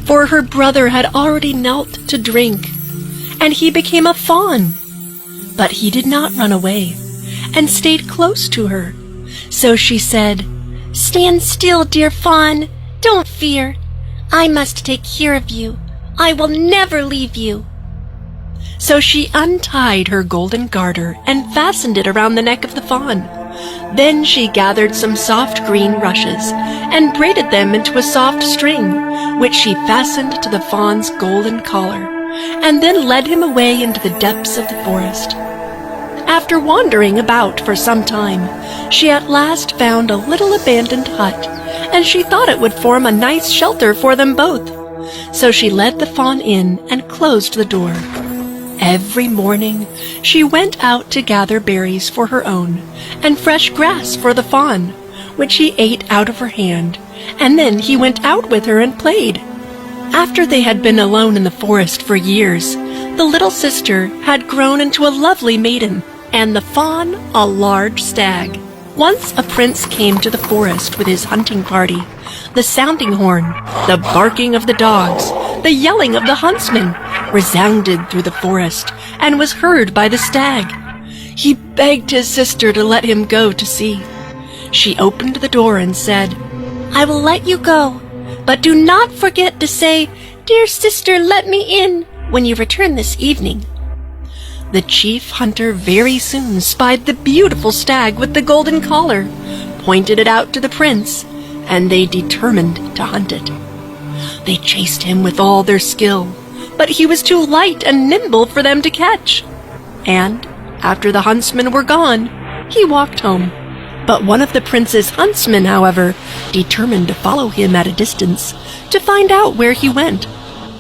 for her brother had already knelt to drink, and he became a fawn. But he did not run away, and stayed close to her. So she said, Stand still, dear fawn. Don't fear. I must take care of you. I will never leave you. So she untied her golden garter and fastened it around the neck of the fawn. Then she gathered some soft green rushes and braided them into a soft string, which she fastened to the fawn's golden collar, and then led him away into the depths of the forest. After wandering about for some time, she at last found a little abandoned hut, and she thought it would form a nice shelter for them both. So she led the fawn in and closed the door. Every morning she went out to gather berries for her own, and fresh grass for the fawn, which he ate out of her hand, and then he went out with her and played. After they had been alone in the forest for years, the little sister had grown into a lovely maiden, and the fawn a large stag. Once a prince came to the forest with his hunting party. The sounding horn, the barking of the dogs, the yelling of the huntsmen resounded through the forest and was heard by the stag. He begged his sister to let him go to see. She opened the door and said, I will let you go, but do not forget to say, Dear sister, let me in, when you return this evening. The chief hunter very soon spied the beautiful stag with the golden collar, pointed it out to the prince, and they determined to hunt it. They chased him with all their skill, but he was too light and nimble for them to catch. And, after the huntsmen were gone, he walked home. But one of the prince's huntsmen, however, determined to follow him at a distance to find out where he went.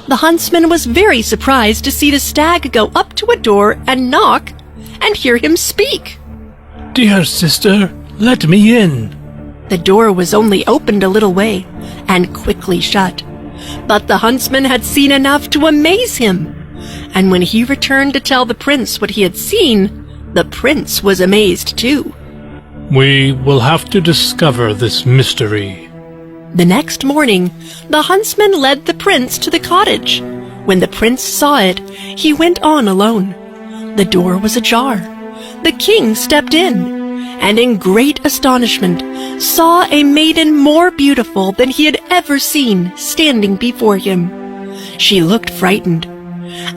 The huntsman was very surprised to see the stag go up to a door and knock and hear him speak. Dear sister, let me in. The door was only opened a little way and quickly shut. But the huntsman had seen enough to amaze him, and when he returned to tell the prince what he had seen, the prince was amazed too. We will have to discover this mystery. The next morning, the huntsman led the prince to the cottage. When the prince saw it, he went on alone. The door was ajar. The king stepped in, and in great astonishment saw a maiden more beautiful than he had ever seen standing before him. She looked frightened.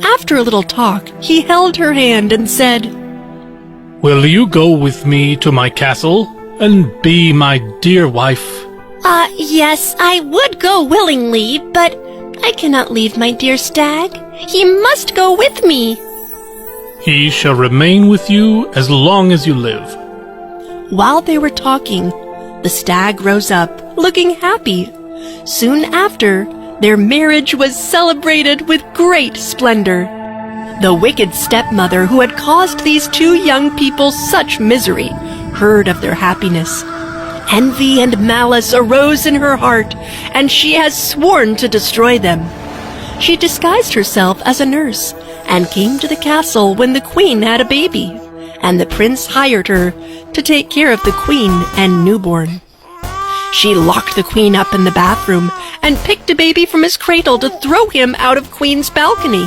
After a little talk, he held her hand and said, Will you go with me to my castle and be my dear wife? Yes, I would go willingly, but I cannot leave my dear stag. He must go with me. He shall remain with you as long as you live. While they were talking, the stag rose up, looking happy. Soon after, their marriage was celebrated with great splendor. The wicked stepmother who had caused these two young people such misery heard of their happiness. Envy and malice arose in her heart, and she has sworn to destroy them. She disguised herself as a nurse and came to the castle when the queen had a baby, and the prince hired her to take care of the queen and newborn. She locked the queen up in the bathroom and picked a baby from his cradle to throw him out of Queen's balcony.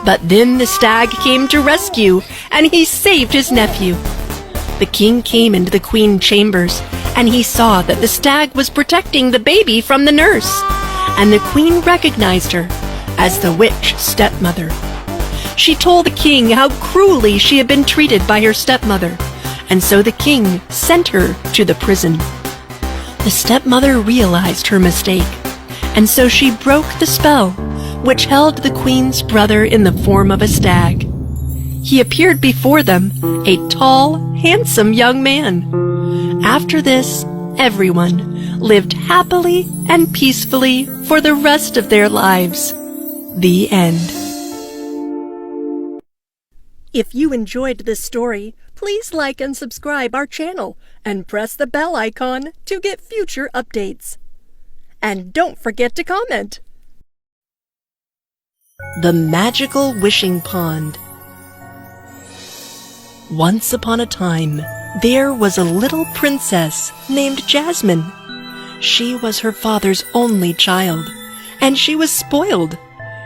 But then the stag came to rescue, and he saved his nephew. The king came into the queen chambers, and he saw that the stag was protecting the baby from the nurse, and the queen recognized her as the witch stepmother. She told the king how cruelly she had been treated by her stepmother, and so the king sent her to the prison. The stepmother realized her mistake, and so she broke the spell, which held the queen's brother in the form of a stag. He appeared before them, a tall, handsome young man. After this, everyone lived happily and peacefully for the rest of their lives. The end. If you enjoyed this story, please like and subscribe our channel and press the bell icon to get future updates. And don't forget to comment. The Magical Wishing Pond. Once upon a time, there was a little princess named Jasmine. She was her father's only child, and she was spoiled.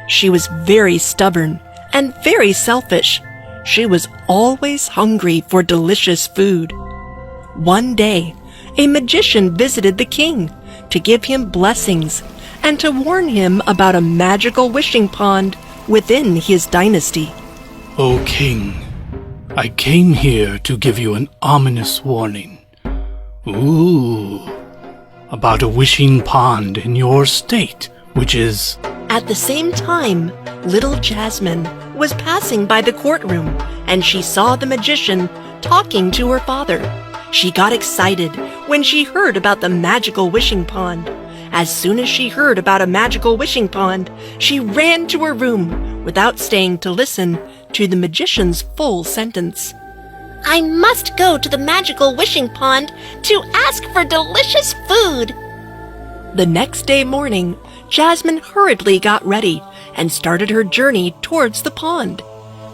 She was very stubborn and very selfish. She was always hungry for delicious food. One day, a magician visited the king to give him blessings and to warn him about a magical wishing pond within his dynasty. O king, I came here to give you an ominous warning. Ooh, about a wishing pond in your state, which is... At the same time, little Jasmine was passing by the courtroom, and she saw the magician talking to her father. She got excited when she heard about the magical wishing pond. As soon as she heard about a magical wishing pond, she ran to her room without staying to listen to the magician's full sentence. I must go to the magical wishing pond to ask for delicious food. The next day morning, Jasmine hurriedly got ready and started her journey towards the pond.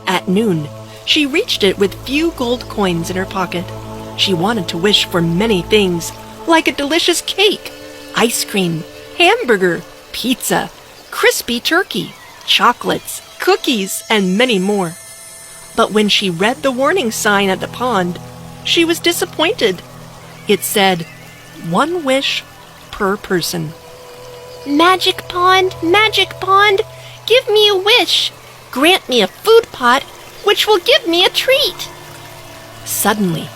At noon, she reached it with few gold coins in her pocket. She wanted to wish for many things, like a delicious cake, ice cream, hamburger, pizza, crispy turkey, chocolates, cookies, and many more. But when she read the warning sign at the pond, she was disappointed. It said, 1 wish per person. Magic pond, give me a wish. Grant me a food pot, which will give me a treat. Suddenly,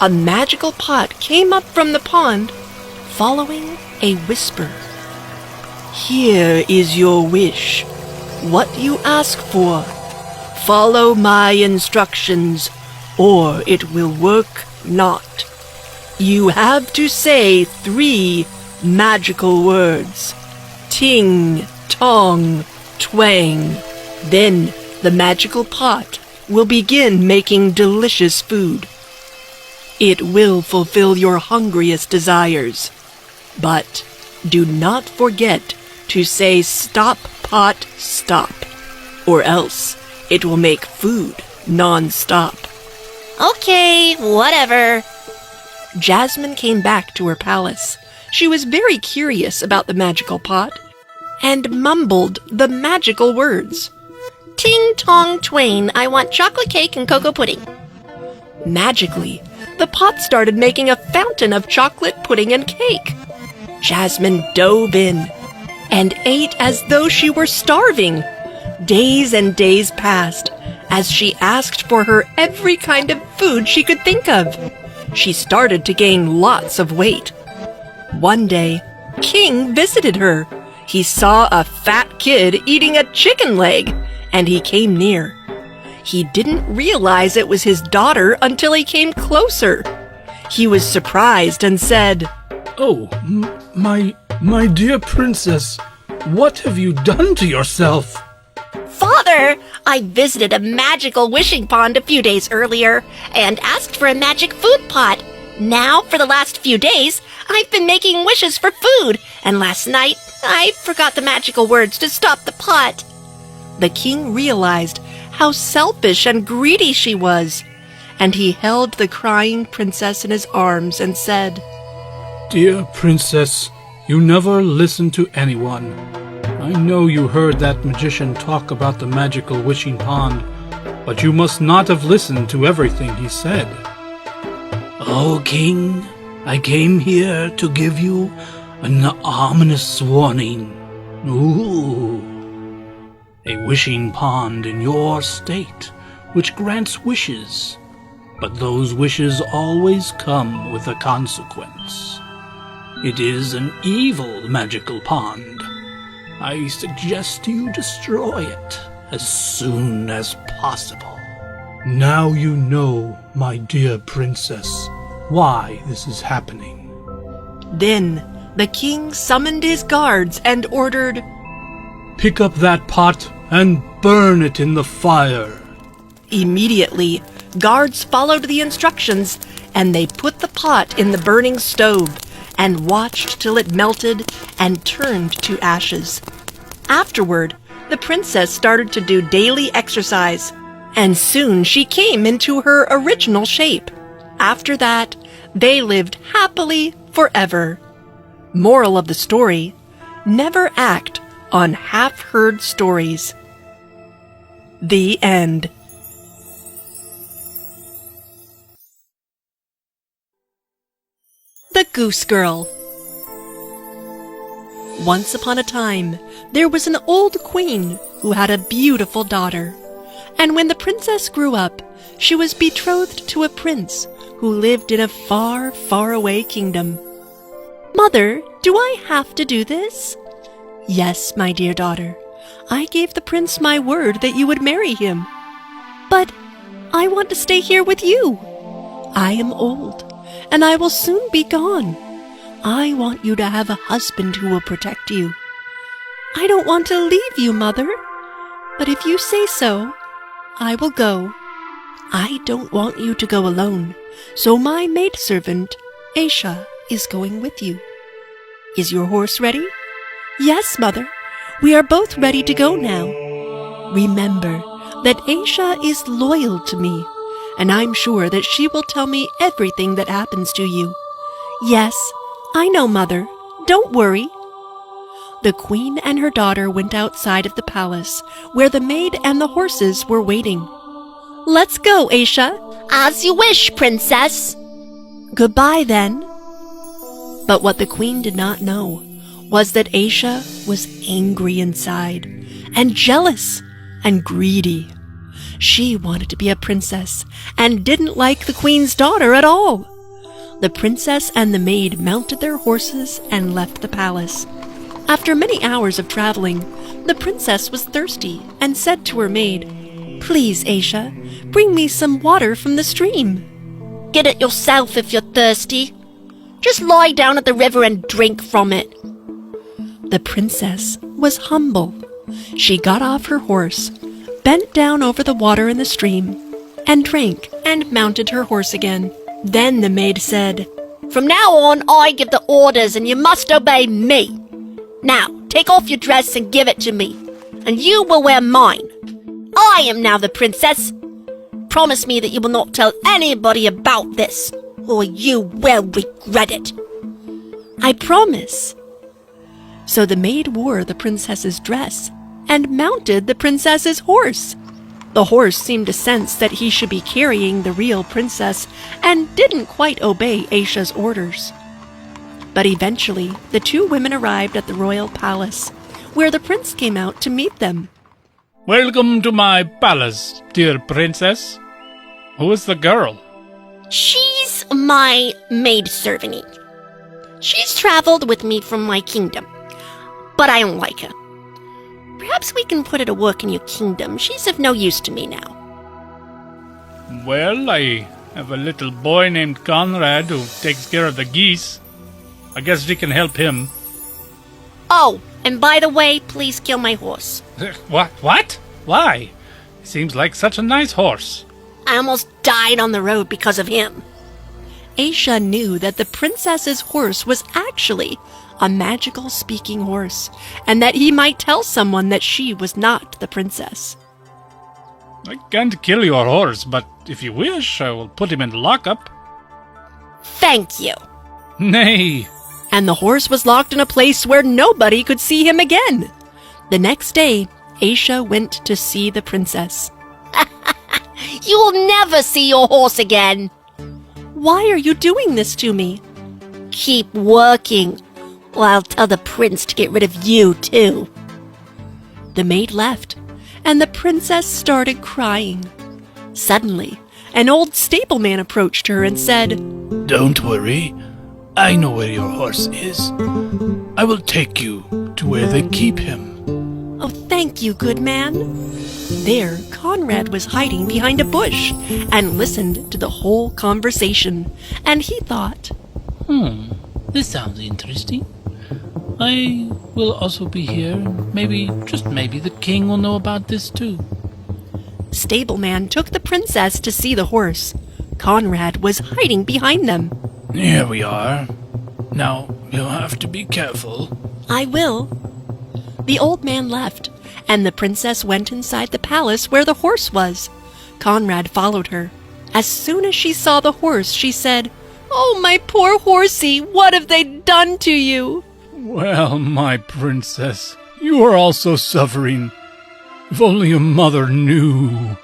a magical pot came up from the pond, following a whisper. Here is your wish. What you ask for. Follow my instructions, or it will work not. You have to say 3 magical words. Ting, tong, twang. Then the magical pot will begin making delicious food. It will fulfill your hungriest desires. But do not forget to say stop pot stop, or else it will make food non-stop. Okay, whatever. Jasmine came back to her palace. She was very curious about the magical pot and mumbled the magical words. Ting tong twain, I want chocolate cake and cocoa pudding. Magically, the pot started making a fountain of chocolate pudding and cake. Jasmine dove in and ate as though she were starving. Days and days passed as she asked for her every kind of food she could think of. She started to gain lots of weight. One day, King visited her. He saw a fat kid eating a chicken leg, and he came near. He didn't realize it was his daughter until he came closer. He was surprised and said, Oh, my dear princess, what have you done to yourself? Father, I visited a magical wishing pond a few days earlier and asked for a magic food pot. Now, for the last few days, I've been making wishes for food, and last night I forgot the magical words to stop the pot. The king realized how selfish and greedy she was, and he held the crying princess in his arms and said, Dear princess, you never listen to anyone. I know you heard that magician talk about the magical wishing pond, but you must not have listened to everything he said. Oh, King, I came here to give you an ominous warning. Ooh. A wishing pond in your state, which grants wishes, but those wishes always come with a consequence. It is an evil magical pond. I suggest you destroy it as soon as possible. Now you know, my dear princess, why this is happening. Then the king summoned his guards and ordered, Pick up that pot and burn it in the fire. Immediately, guards followed the instructions, and they put the pot in the burning stove and watched till it melted and turned to ashes. Afterward, the princess started to do daily exercise, and soon she came into her original shape. After that, they lived happily forever. Moral of the story: never act on half-heard stories. The end. The Goose Girl. Once upon a time, there was an old queen who had a beautiful daughter. And when the princess grew up, she was betrothed to a prince who lived in a far, far away kingdom. Mother, do I have to do this? Yes, my dear daughter. I gave the prince my word that you would marry him. But I want to stay here with you. I am old, and I will soon be gone. I want you to have a husband who will protect you. I don't want to leave you, Mother, but if you say so, I will go. I don't want you to go alone, so my maidservant, Aisha, is going with you. Is your horse ready? Yes, Mother. We are both ready to go now. Remember that Aisha is loyal to me, and I'm sure that she will tell me everything that happens to you. Yes, I know, Mother. Don't worry. The queen and her daughter went outside of the palace, where the maid and the horses were waiting. Let's go, Aisha. As you wish, princess. Goodbye, then. But what the queen did not know was that Aisha was angry inside, and jealous, and greedy. She wanted to be a princess, and didn't like the queen's daughter at all. The princess and the maid mounted their horses and left the palace. After many hours of traveling, the princess was thirsty and said to her maid, Please, Aisha, bring me some water from the stream. Get it yourself if you're thirsty. Just lie down at the river and drink from it. The princess was humble. She got off her horse, bent down over the water in the stream, and drank and mounted her horse again. Then the maid said, From now on, I give the orders and you must obey me. Now, take off your dress and give it to me, and you will wear mine. I am now the princess. Promise me that you will not tell anybody about this, or you will regret it. I promise. So the maid wore the princess's dress and mounted the princess's horse. The horse seemed to sense that he should be carrying the real princess and didn't quite obey Aisha's orders. But eventually, the two women arrived at the royal palace, where the prince came out to meet them. Welcome to my palace, dear princess. Who is the girl? She's my maidservant. She's traveled with me from my kingdom, but I don't like her. Perhaps we can put her to work in your kingdom. She's of no use to me now. Well, I have a little boy named Conrad who takes care of the geese. I guess we can help him. Oh, and by the way, please kill my horse. What? Why? He seems like such a nice horse. I almost died on the road because of him. Aisha knew that the princess's horse was actually a magical speaking horse, and that he might tell someone that she was not the princess. I can't kill your horse, but if you wish, I will put him in the lockup. Thank you. Nay. And the horse was locked in a place where nobody could see him again. The next day, Aisha went to see the princess. You'll never see your horse again. Why are you doing this to me? Keep working, or I'll tell the prince to get rid of you, too. The maid left, and the princess started crying. Suddenly, an old stableman approached her and said, Don't worry. I know where your horse is. I will take you to where they keep him. Oh, thank you, good man. There, Conrad was hiding behind a bush and listened to the whole conversation, and he thought, This sounds interesting. I will also be here. Maybe, just maybe, the king will know about this too. Stableman took the princess to see the horse. Conrad was hiding behind them. Here we are. Now, you'll have to be careful. I will. The old man left, and the princess went inside the palace where the horse was. Conrad followed her. As soon as she saw the horse, she said, "Oh, my poor horsey, what have they done to you?" Well, my princess, you are also suffering. If only your mother knew.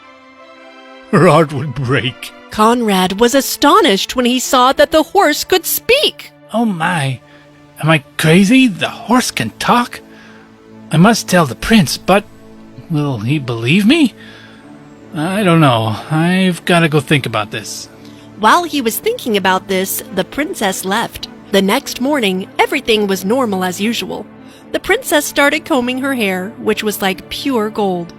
Her heart would break. Conrad was astonished when he saw that the horse could speak. Oh my, am I crazy? The horse can talk? I must tell the prince, but will he believe me? I don't know. I've got to go think about this. While he was thinking about this, the princess left. The next morning, everything was normal as usual. The princess started combing her hair, which was like pure gold.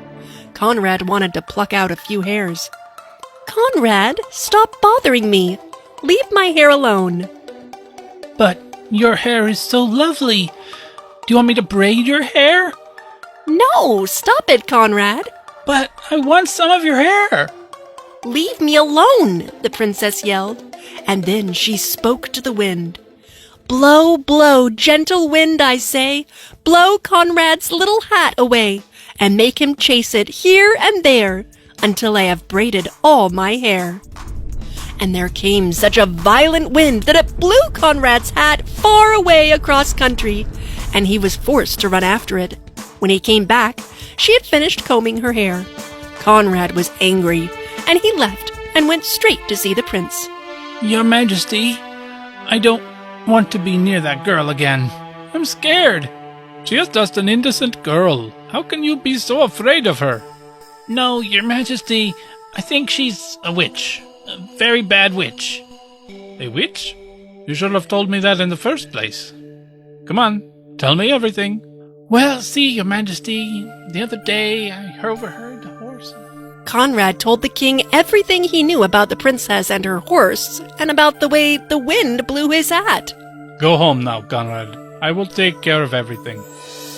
Conrad wanted to pluck out a few hairs. "Conrad, stop bothering me. Leave my hair alone." But your hair is so lovely. Do you want me to braid your hair? "No, stop it, Conrad." But I want some of your hair. "Leave me alone," the princess yelled, and then she spoke to the wind. "Blow, blow, gentle wind, I say, blow Conrad's little hat away, and make him chase it here and there, until I have braided all my hair." And there came such a violent wind that it blew Conrad's hat far away across country, and he was forced to run after it. When he came back, she had finished combing her hair. Conrad was angry, and he left and went straight to see the prince. Your Majesty, I don't want to be near that girl again. I'm scared. She is just an innocent girl. How can you be so afraid of her? No, Your Majesty, I think she's a witch. A very bad witch. A witch? You should have told me that in the first place. Come on, tell me everything. Well, see, Your Majesty, the other day I overheard the horse. Conrad told the king everything he knew about the princess and her horse, and about the way the wind blew his hat. Go home now, Conrad. I will take care of everything.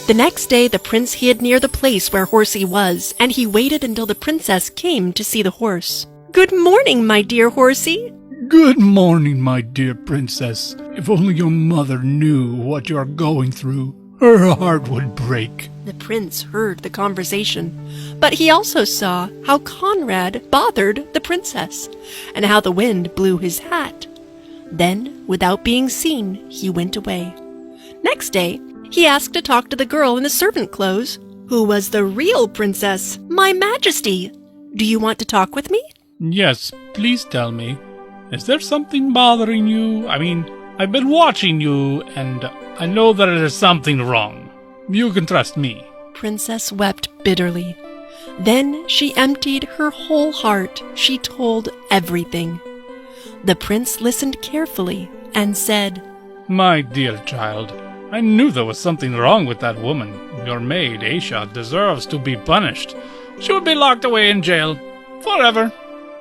The next day, the prince hid near the place where Horsey was, and he waited until the princess came to see the horse. "Good morning, my dear Horsey." Good morning, my dear princess. If only your mother knew what you are going through, her heart would break. The prince heard the conversation, but he also saw how Conrad bothered the princess, and how the wind blew his hat. Then, without being seen, he went away. Next day, he asked to talk to the girl in the servant clothes, who was the real princess, My Majesty. "Do you want to talk with me?" Yes, please tell me. Is there something bothering you? I mean, I've been watching you, and I know that there's something wrong. You can trust me. Princess wept bitterly. Then she emptied her whole heart. She told everything. The prince listened carefully and said, My dear child, I knew there was something wrong with that woman. Your maid, Aisha, deserves to be punished. She will be locked away in jail forever,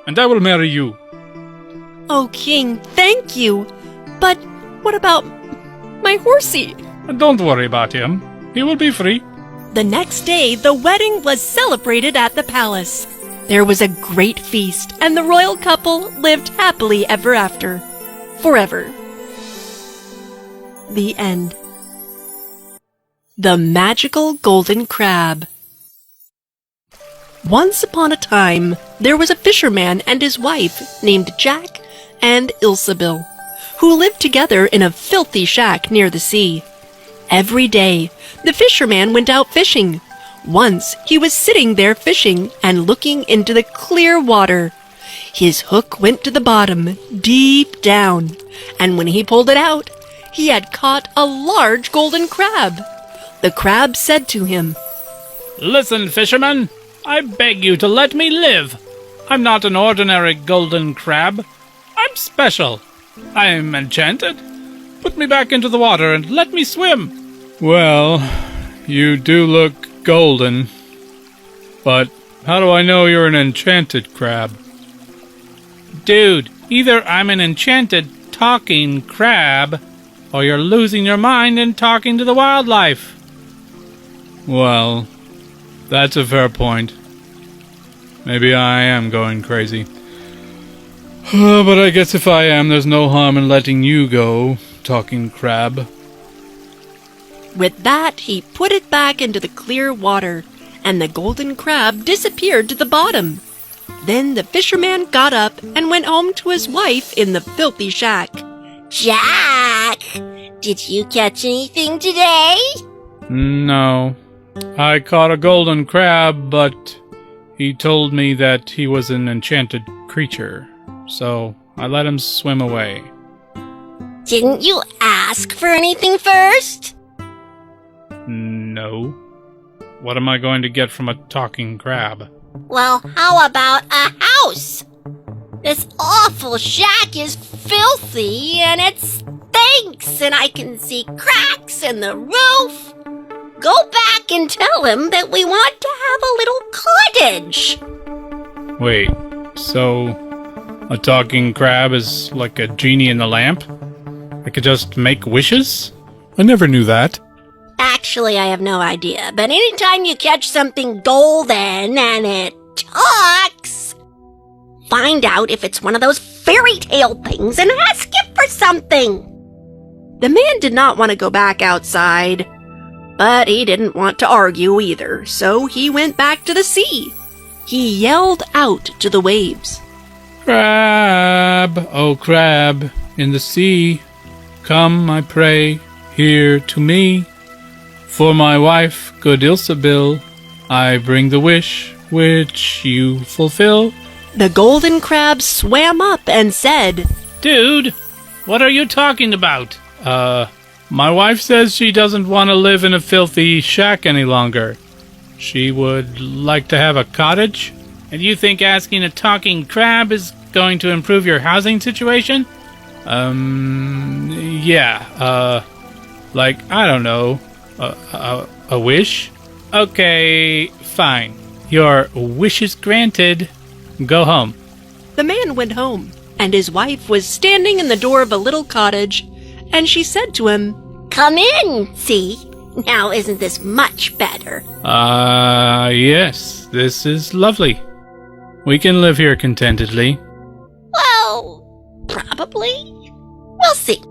and I will marry you. "Oh, king, thank you. But what about my horsey?" Don't worry about him. He will be free. The next day, the wedding was celebrated at the palace. There was a great feast, and the royal couple lived happily ever after. Forever. The end. The Magical Golden Crab. Once upon a time, there was a fisherman and his wife named Jack and Ilsebil, who lived together in a filthy shack near the sea. Every day, the fisherman went out fishing. Once he was sitting there fishing and looking into the clear water. His hook went to the bottom, deep down, and when he pulled it out, he had caught a large golden crab. The crab said to him, Listen, fisherman, I beg you to let me live. I'm not an ordinary golden crab. I'm special. I'm enchanted. Put me back into the water and let me swim. Well, you do look golden. But how do I know you're an enchanted crab? Dude, either I'm an enchanted talking crab, or you're losing your mind and talking to the wildlife. Well, that's a fair point. Maybe I am going crazy. But I guess if I am, there's no harm in letting you go, talking crab. With that, he put it back into the clear water, and the golden crab disappeared to the bottom. Then the fisherman got up and went home to his wife in the filthy shack. Jack, did you catch anything today? No. I caught a golden crab, but he told me that he was an enchanted creature, so I let him swim away. Didn't you ask for anything first? No. What am I going to get from a talking crab? Well, how about a house? This awful shack is filthy and it stinks and I can see cracks in the roof. Go back and tell him that we want to have a little cottage. Wait, so a talking crab is like a genie in the lamp? I could just make wishes? I never knew that. Actually, I have no idea, but anytime you catch something golden and it talks, find out if it's one of those fairy tale things and ask it for something. The man did not want to go back outside, but he didn't want to argue either, so he went back to the sea. He yelled out to the waves. Crab, oh crab, in the sea, come, I pray, here to me. For my wife, good Ilsebil, I bring the wish which you fulfill. The golden crab swam up and said, Dude, what are you talking about? My wife says she doesn't want to live in a filthy shack any longer. She would like to have a cottage. And you think asking a talking crab is going to improve your housing situation? Yeah, like, I don't know, a wish? Okay, fine. Your wish is granted. Go home. The man went home, and his wife was standing in the door of a little cottage, and she said to him, Come in, see? Now isn't this much better? Yes, this is lovely. We can live here contentedly. Well, probably. We'll see.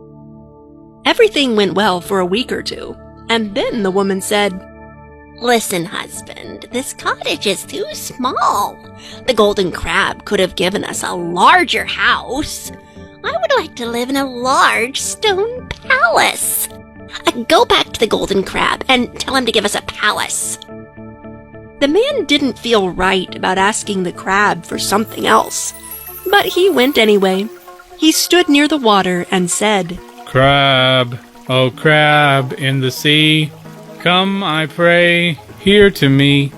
Everything went well for a week or two, and then the woman said, Listen, husband, this cottage is too small. The golden crab could have given us a larger house. I would like to live in a large stone palace. Go back to the golden crab and tell him to give us a palace. The man didn't feel right about asking the crab for something else, but he went anyway. He stood near the water and said, Crab, oh crab in the sea, come, I pray, here to me.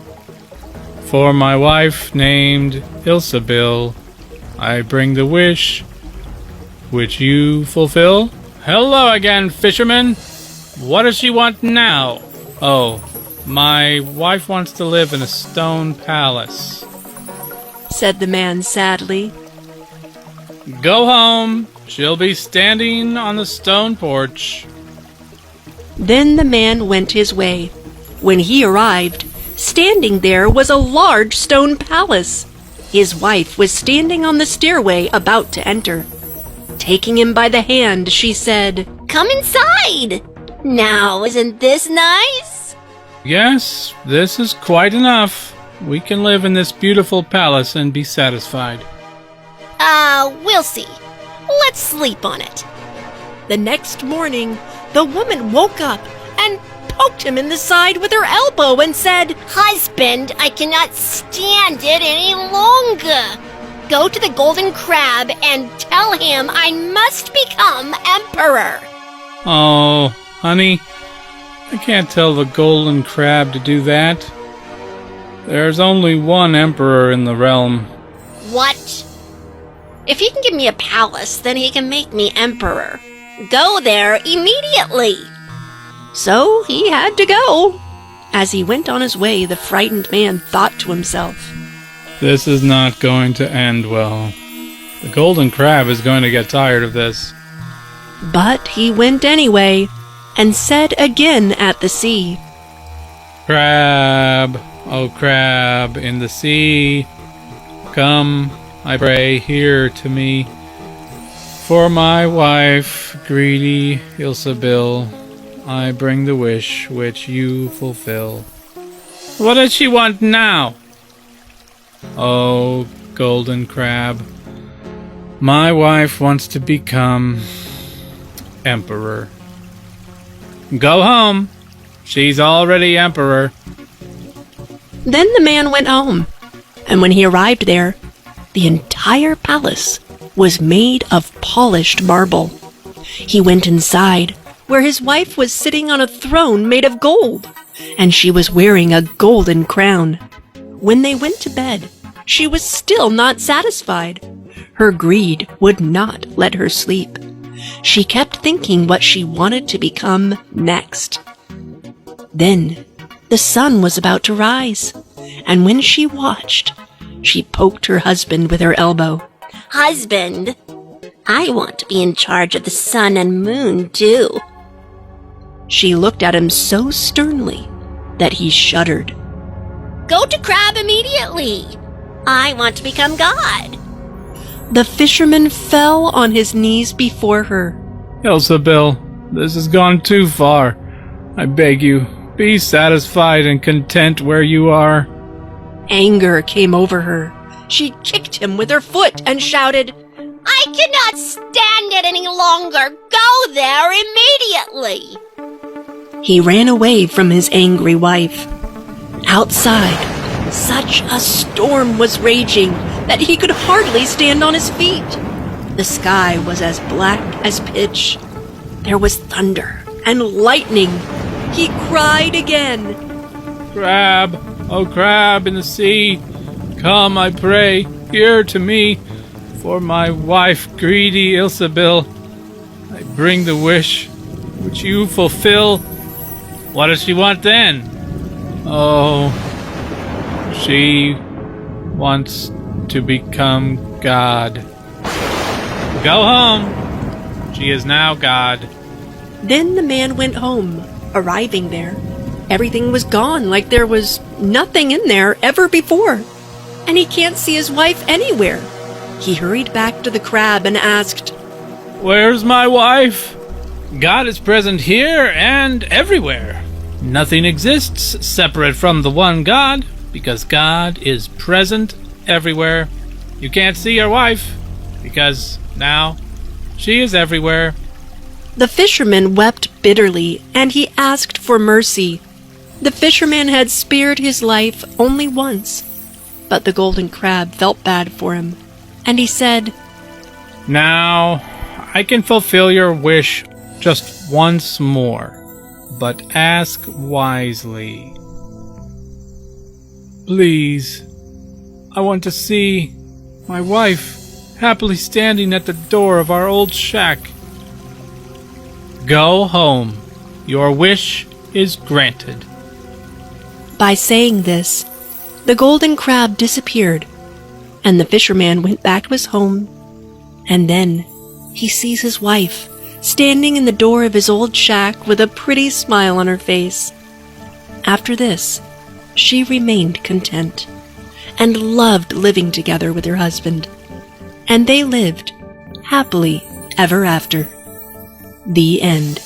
For my wife named Ilsebil, I bring the wish which you fulfill. Hello again, fisherman. What does she want now? Oh, my wife wants to live in a stone palace, said the man sadly. Go home. She'll be standing on the stone porch. Then the man went his way. When he arrived, standing there was a large stone palace. His wife was standing on the stairway about to enter. Taking him by the hand, she said, Come inside. Now, isn't this nice? Yes, this is quite enough. We can live in this beautiful palace and be satisfied. We'll see. Let's sleep on it. The next morning, the woman woke up and poked him in the side with her elbow and said, Husband, I cannot stand it any longer. Go to the golden crab and tell him I must become emperor. Oh, honey, I can't tell the golden crab to do that. There's only one emperor in the realm. What? If he can give me a palace, then he can make me emperor. Go there immediately. so he had to go. As he went on his way, the frightened man thought to himself, This is not going to end well. The golden crab is going to get tired of this. but he went anyway, and said again at the sea, Crab, oh crab in the sea, come, I pray, here to me. For my wife, greedy Ilsebil, I bring the wish which you fulfill. What does she want now? Oh, golden crab, my wife wants to become emperor. Go home. She's already emperor. Then the man went home, and when he arrived there, the entire palace was made of polished marble. He went inside, where his wife was sitting on a throne made of gold, and she was wearing a golden crown. When they went to bed, she was still not satisfied. Her greed would not let her sleep. She kept thinking what she wanted to become next. Then the sun was about to rise, and when she watched, she poked her husband with her elbow. Husband, I want to be in charge of the sun and moon, too. She looked at him so sternly that he shuddered. Go to Crab immediately. I want to become God. The fisherman fell on his knees before her. Ilsebil, this has gone too far. I beg you, be satisfied and content where you are. Anger came over her. She kicked him with her foot and shouted, I cannot stand it any longer. Go there immediately. He ran away from his angry wife. Outside, such a storm was raging that he could hardly stand on his feet. The sky was as black as pitch. There was thunder and lightning. He cried again. Crab, oh crab in the sea, come, I pray, here to me. For my wife, greedy Ilsebil, I bring the wish which you fulfill. What does she want then? Oh, she wants to become God. Go home. She is now God. Then the man went home. Arriving there, everything was gone like there was nothing in there ever before. And he can't see his wife anywhere. He hurried back to the crab and asked, Where's my wife? God is present here and everywhere. Nothing exists separate from the one God, because God is present everywhere. You can't see your wife, because now she is everywhere. The fisherman wept bitterly, and he asked for mercy. The fisherman had spared his life only once, but the golden crab felt bad for him, and he said, Now I can fulfill your wish just once more, but ask wisely. Please, I want to see my wife happily standing at the door of our old shack. Go home. Your wish is granted. By saying this, the golden crab disappeared, and the fisherman went back to his home, and then he sees his wife standing in the door of his old shack with a pretty smile on her face. After this, she remained content and loved living together with her husband, and they lived happily ever after. The end.